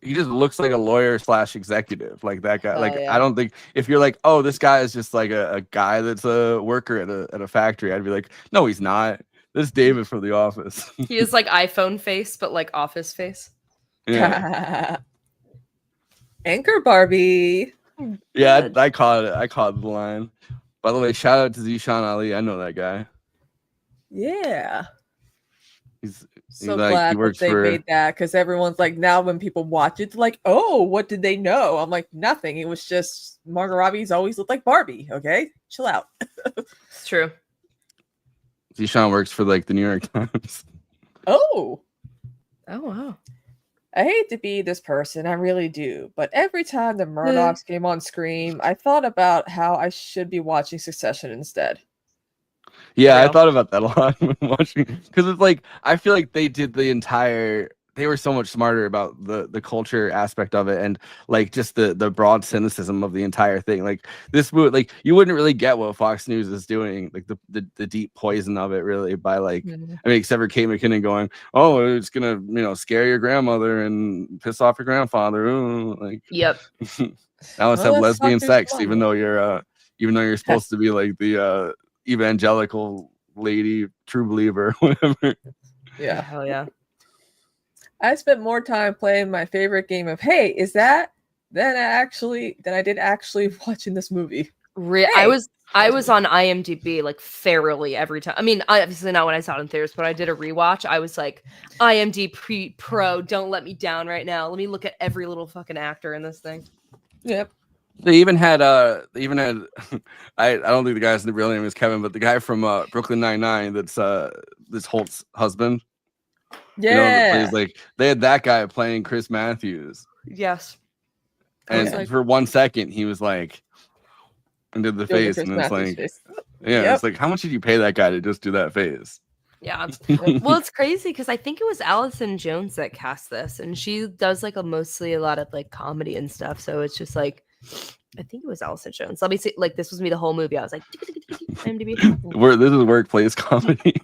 he just looks like a lawyer / executive, like that guy. Like yeah. I don't think if you're like, oh, this guy is just like a guy that's a worker at a factory, I'd be like, no, he's not. This is David from The Office. He is like iPhone face, but like Office face. Yeah. Anchor Barbie. Yeah, I caught it. I caught the line. By the way, shout out to Zishan Ali. I know that guy. Yeah. He's So like, glad he that works they for. made that, because everyone's like, now when people watch it, it's like, oh, what did they know? I'm like, nothing. It was just Margot Robbie's always looked like Barbie. Okay, chill out. It's true. Zishan works for like the New York Times. Oh wow. I hate to be this person, I really do, but every time the Murdochs came on screen, I thought about how I should be watching Succession instead. Yeah, I thought about that a lot when watching, because it's like I feel like they did they were so much smarter about the culture aspect of it, and like just the broad cynicism of the entire thing. Like this movie, like you wouldn't really get what Fox News is doing, like the deep poison of it, really, by like I mean, except for Kate McKinnon going, oh, it's gonna scare your grandmother and piss off your grandfather. Ooh, like yep. Now let's have lesbian sex, even though you're supposed to be like the evangelical lady, true believer, whatever. Yeah, hell yeah. I spent more time playing my favorite game of Hey, is that than I did actually watching this movie. Hey. I was on IMDb like fairly every time. I mean, obviously not when I saw it in theaters, but I did a rewatch. I was like, IMDb Pro, don't let me down right now. Let me look at every little fucking actor in this thing. Yep. They even had I don't think the guy's real name is Kevin, but the guy from Brooklyn Nine-Nine that's this Holt's husband. Yeah. Like they had that guy playing Chris Matthews. Yes. And like, for 1 second he was like and did the face, and it's like it's like, how much did you pay that guy to just do that face? Yeah. Well, it's crazy because I think it was Allison Jones that cast this, and she does like mostly a lot of like comedy and stuff. So it's just like, I think it was Allison Jones. Let me see. Like this was me the whole movie. I was like, IMDb. This is workplace comedy.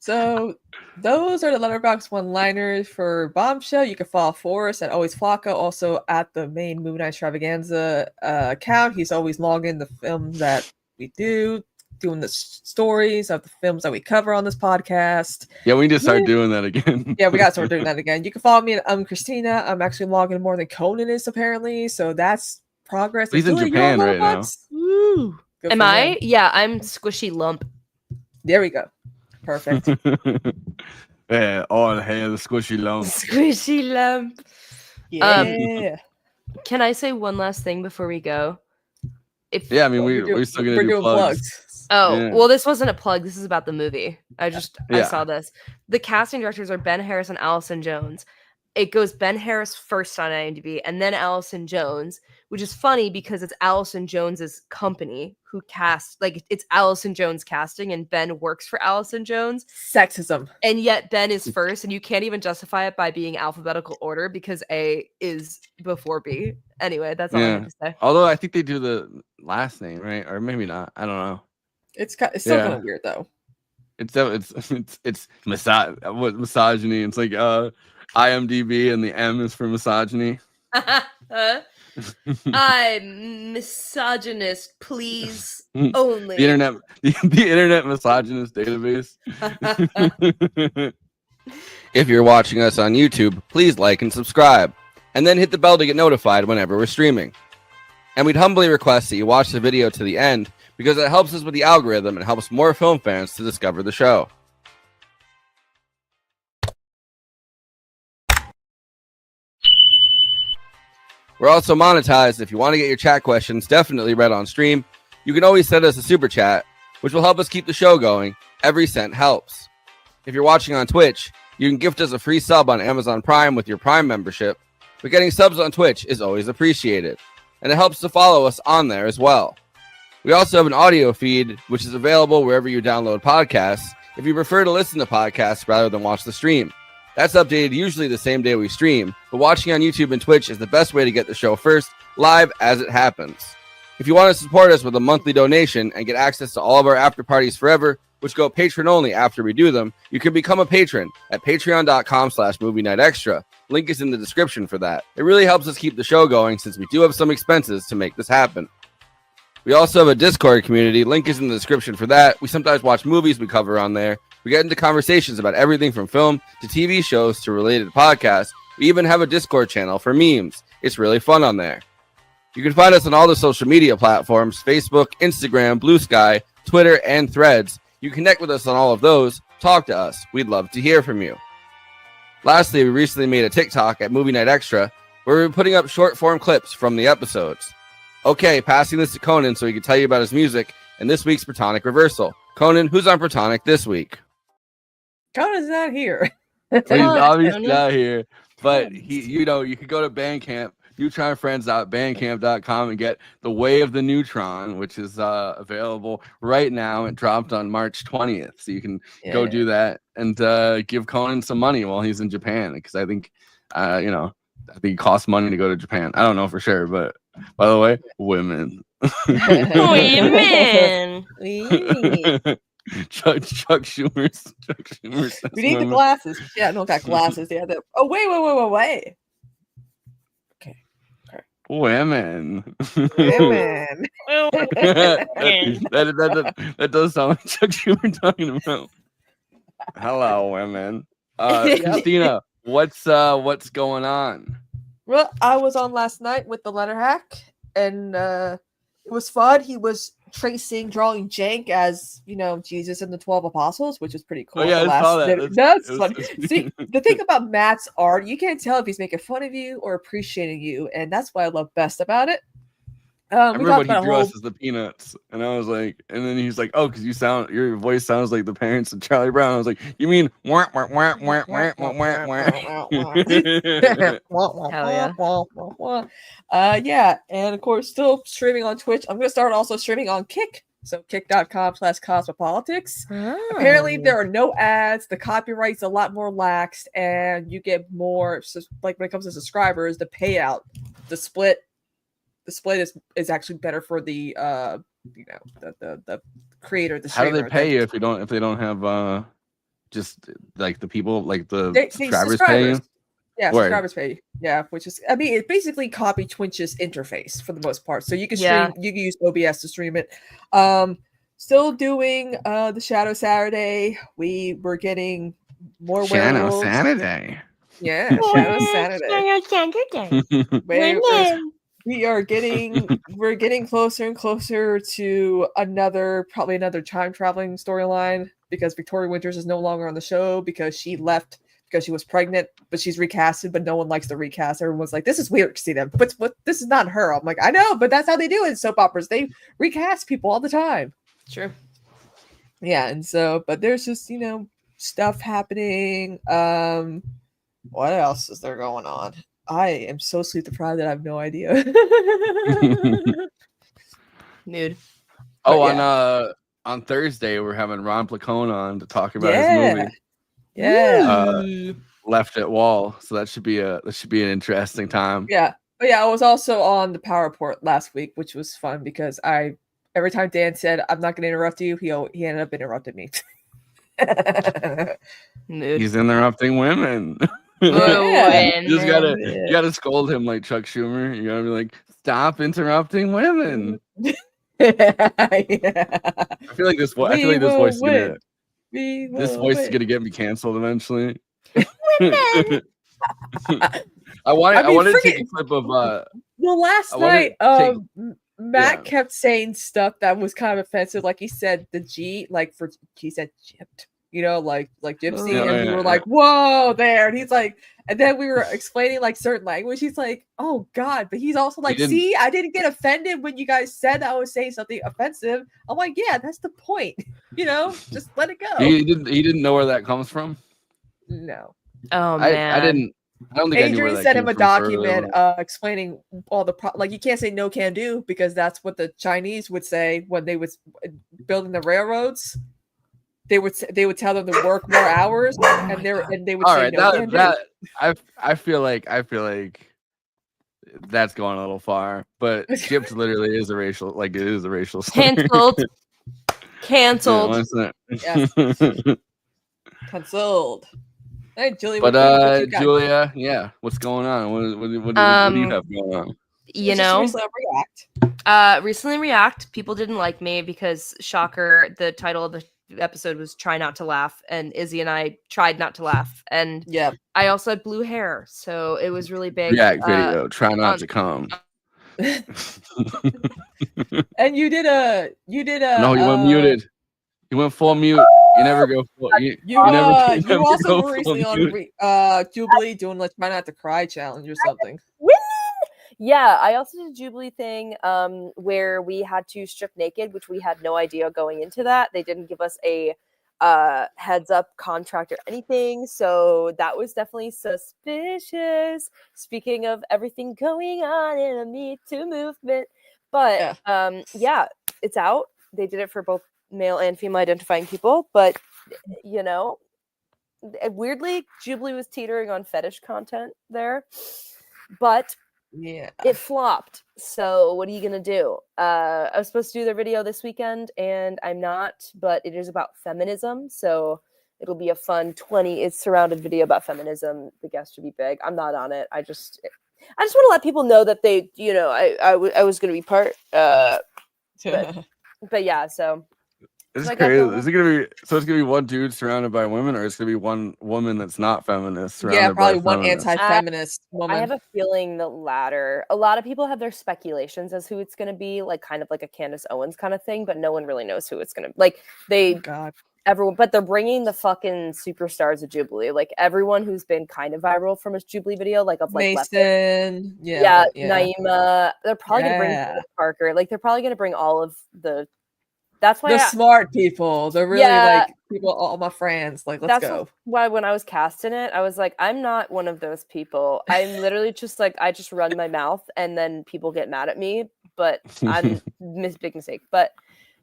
So those are the Letterboxd one-liners for Bombshell. You can follow Forrest at Always Flocka, also at the main Movie Night Extravaganza account. He's always logging the films that we do, doing the stories of the films that we cover on this podcast. Yeah, we need to start doing that again. Yeah, we got to start doing that again. You can follow me at Christina. I'm actually logging more than Conan is, apparently, so that's progress. He's in Japan right now. Woo. Am I? Him. Yeah, I'm Squishy Lump. There we go. Perfect. Yeah, all hail the Squishy Lump. Squishy Lump. Yeah. Can I say one last thing before we go? I mean, we're still gonna do plugs. Oh, yeah. Well, this wasn't a plug. This is about the movie. I saw this. The casting directors are Ben Harris and Allison Jones. It goes Ben Harris first on IMDb and then Allison Jones, which is funny because it's Allison Jones's company who casts, like it's Allison Jones casting and Ben works for Allison Jones. Sexism. And yet Ben is first, and you can't even justify it by being alphabetical order because A is before B. Anyway, that's all I have to say. Although I think they do the last name, right? Or maybe not. I don't know. It's still kind of weird though. It's misogyny. It's like IMDb and the M is for misogyny. I'm misogynist, please. Only the internet misogynist database. If you're watching us on YouTube, please like and subscribe, and then hit the bell to get notified whenever we're streaming. And we'd humbly request that you watch the video to the end, because it helps us with the algorithm and helps more film fans to discover the show. We're also monetized. If you want to get your chat questions definitely read on stream, you can always send us a super chat, which will help us keep the show going. Every cent helps. If you're watching on Twitch, you can gift us a free sub on Amazon Prime with your Prime membership, but getting subs on Twitch is always appreciated, and it helps to follow us on there as well. We also have an audio feed, which is available wherever you download podcasts, if you prefer to listen to podcasts rather than watch the stream. That's updated usually the same day we stream, but watching on YouTube and Twitch is the best way to get the show first, live as it happens. If you want to support us with a monthly donation and get access to all of our after parties forever, which go patron only after we do them, you can become a patron at patreon.com/movie night extra. Link is in the description for that. It really helps us keep the show going since we do have some expenses to make this happen. We also have a Discord community. Link is in the description for that. We sometimes watch movies we cover on there. We get into conversations about everything from film to TV shows to related podcasts. We even have a Discord channel for memes. It's really fun on there. You can find us on all the social media platforms: Facebook, Instagram, Blue Sky, Twitter, and Threads. You connect with us on all of those. Talk to us. We'd love to hear from you. Lastly, we recently made a TikTok at Movie Night Extra where we're putting up short form clips from the episodes. Okay, passing this to Conan so he can tell you about his music and this week's Protonic Reversal. Conan, who's on Protonic this week? Conan's not here. Well, he's obviously not here, but you can go to Bandcamp, neutronfriends.bandcamp.com, and get The Way of the Neutron, which is available right now. It dropped on March 20th, so you can go do that and give Conan some money while he's in Japan, because I think I think it costs money to go to Japan. I don't know for sure, but by the way, women. Women. Chuck Schumer's. We need the glasses. Yeah, no, got glasses. Yeah. Oh, wait. Okay. Women. that does sound like Chuck Schumer talking about. Hello, women. Kristina, what's going on? Well, I was on last night with the letter hack, and it was fun. He was drawing Jank as, Jesus and the 12 apostles, which is pretty cool. Oh, yeah, I saw that. That's funny. See, the thing about Matt's art, you can't tell if he's making fun of you or appreciating you, and that's what I love best about it. I remember when he drew us as the Peanuts, and I was like, and then he's like, "Oh, because your voice sounds like the parents of Charlie Brown." I was like, "You mean wah wah wah wah wah wah wah?" Hell yeah. Yeah, and of course, still streaming on Twitch. I'm gonna start also streaming on Kick, so kick.com/cosmopolitics. Apparently, there are no ads. The copyright's a lot more laxed, and you get more. Like when it comes to subscribers, the payout, the split is actually better for the the creator. The How do they pay you if they don't have just like the people, like the subscribers pay you? Yeah, subscribers pay you. Yeah, which is, I mean, it basically copied Twitch's interface for the most part. So you can stream, you can use OBS to stream it. Still doing the Shadow Saturday. We were getting more Shadow Saturday. Yeah, Shadow Saturday. We're getting closer and closer to probably another time traveling storyline, because Victoria Winters is no longer on the show because she left because she was pregnant, but she's recasted, but no one likes the recast. Everyone's like, "This is weird to see them, but this is not her." I'm like, "I know, but that's how they do it in soap operas. They recast people all the time." True. Yeah, and so, but there's just stuff happening. What else is there going on? I am so sleep deprived that I have no idea. Nude. Oh, yeah. On Thursday we're having Ron Placone on to talk about his movie. Yeah. Left at Wall. So that should be an interesting time. Yeah. But yeah, I was also on the Power Report last week, which was fun because every time Dan said I'm not gonna interrupt you, he ended up interrupting me. Nude. He's interrupting women. You gotta scold him like Chuck Schumer. You gotta be like, "Stop interrupting women." I feel like this voice is gonna get me canceled eventually. I wanted to take a clip of last night Matt kept saying stuff that was kind of offensive, like he said the G, he said gypped. Like gypsy, and we were like, "Whoa, there!" And he's like, and then we were explaining like certain language. He's like, "Oh God!" But he's also like, "See, I didn't get offended when you guys said I was saying something offensive." I'm like, "Yeah, that's the point. Just let it go." He didn't know where that comes from. No. Oh man, I didn't. I don't think Adrian sent him a document explaining all the you can't say no can do, because that's what the Chinese would say when they was building the railroads. They would tell them to work more hours, and they would say no. I feel like that's going a little far. But gypped literally is a racial, like it is a racial slur. Cancelled. Cancelled. Yes. Cancelled. Hey, Julie. But what you got? Julia, yeah, what's going on? What do you have going on? You know, recently React. People didn't like me because, shocker, the title of the episode was "Try Not to Laugh," and Izzy and I tried not to laugh, and yeah, I also had blue hair, so it was really big. React video. Try not to come. And you did a. No, you went muted. You went full mute. You never go full. You also were recently on Jubilee doing "Let's Try Not to Cry" challenge or something. Yeah, I also did a Jubilee thing where we had to strip naked, which we had no idea going into that. They didn't give us a heads up contract or anything, so that was definitely suspicious. Speaking of everything going on in a Me Too movement, but yeah, it's out. They did it for both male and female identifying people, but you know, weirdly, Jubilee was teetering on fetish content there, but yeah, it flopped. So what are you gonna do? I was supposed to do their video this weekend, and I'm not. But it is about feminism, so it'll be a fun it's surrounded video about feminism. The guest should be big. I'm not on it. I just want to let people know that they, you know, I was gonna be part. But yeah, so. It's crazy. Is it gonna be so? It's gonna be one dude surrounded by women, or it's gonna be one woman that's not feminist surrounded yeah, probably by one anti-feminist woman. I have a feeling the latter. A lot of people have their speculations as who it's gonna be, like kind of like a Candace Owens kind of thing, but no one really knows who it's gonna be. Like everyone, but they're bringing the fucking superstars of Jubilee, like everyone who's been kind of viral from a Jubilee video, like of like Mason, Naima. They're probably gonna bring Parker. Like they're probably gonna bring all of the. That's why smart people. They're really like people. All my friends. Like, let's go. Why when I was casting it, I was like, I'm not one of those people. I'm literally just like I just run my mouth, and then people get mad at me. But I'm big mistake. But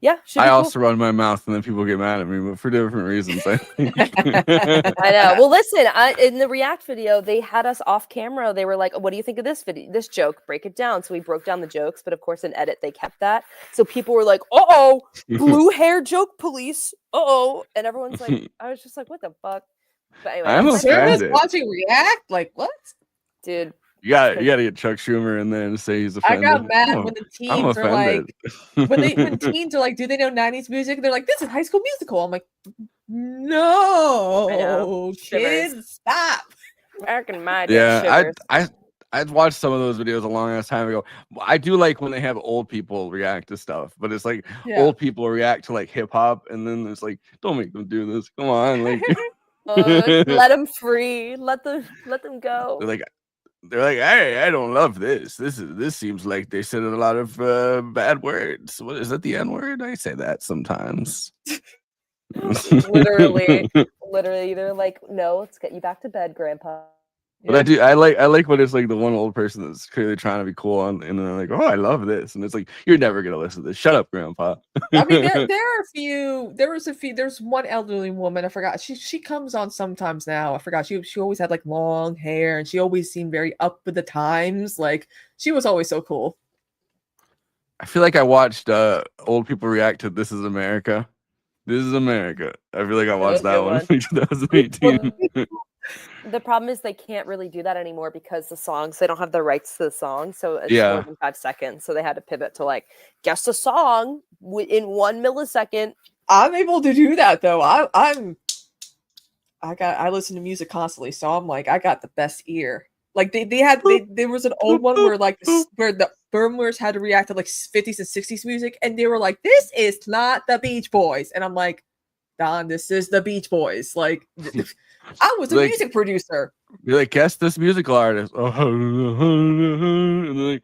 yeah, I also run my mouth, and then people get mad at me, but for different reasons. I think. I know. Well, listen, in the React video, they had us off camera. They were like, "What do you think of this video? This joke? Break it down." So we broke down the jokes, but of course, in edit, they kept that. So people were like, "Uh-oh, blue hair joke police. Uh-oh," and everyone's like, "I was just like, what the fuck?" But anyway, I'm offended. Watching React, like what, dude? You gotta get Chuck Schumer in there and say he's offended. I got mad when the teens are like, when teens are like, do they know 90s music? They're like, this is High School Musical. I'm like, no, kids, stop. Back in my day, I'd watched some of those videos a long ass time ago. I do like when they have old people react to stuff, but it's like old people react to like hip hop, and then it's like, don't make them do this. Come on, like let them free. Let them go. They're like, hey, I don't love this. This seems like they said a lot of bad words. What is that? The N word? I say that sometimes. literally, they're like, no, let's get you back to bed, Grandpa. But I like when it's like the one old person that's clearly trying to be cool, and then they're like, oh, I love this, and it's like, you're never gonna listen to this. Shut up, Grandpa. I mean, there are a few. There's one elderly woman. I forgot. She comes on sometimes now. I forgot. She always had like long hair, and she always seemed very up with the times. Like she was always so cool. I feel like I watched old people react to "This Is America." This is America. I feel like I watched that one in 2018. The problem is they can't really do that anymore because the songs, they don't have the rights to the song, so it's more than 5 seconds. So they had to pivot to like guess a song in 1 millisecond. I'm able to do that though. I listen to music constantly, so I'm like, I got the best ear. Like there was an old one where like where the boomers had to react to like 50s and 60s music, and they were like, this is not the Beach Boys, and I'm like, Don, this is the Beach Boys. Like I was a music producer. You're like, guess this musical artist. And they're like,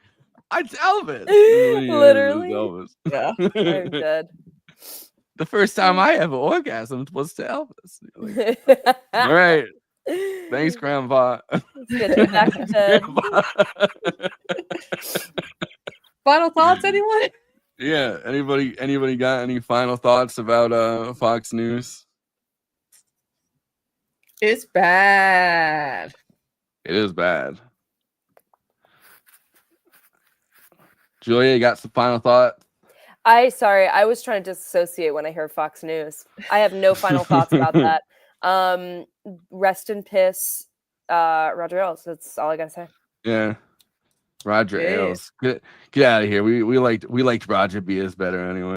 it's Elvis. Literally. Elvis. Yeah. I'm dead. The first time I ever orgasmed was to Elvis. Like, all right. Thanks, Grandpa. Let's get you back to bed. Final thoughts, anyone? Yeah. Anybody got any final thoughts about Fox News? It's bad. It is bad. Julia, you got some final thoughts? Sorry, I was trying to disassociate when I hear Fox News. I have no final thoughts about that. Rest in piss, Roger Ailes. That's all I gotta say. Yeah, Roger Jeez. Ailes. Get out of here. We liked Roger Bias better anyway.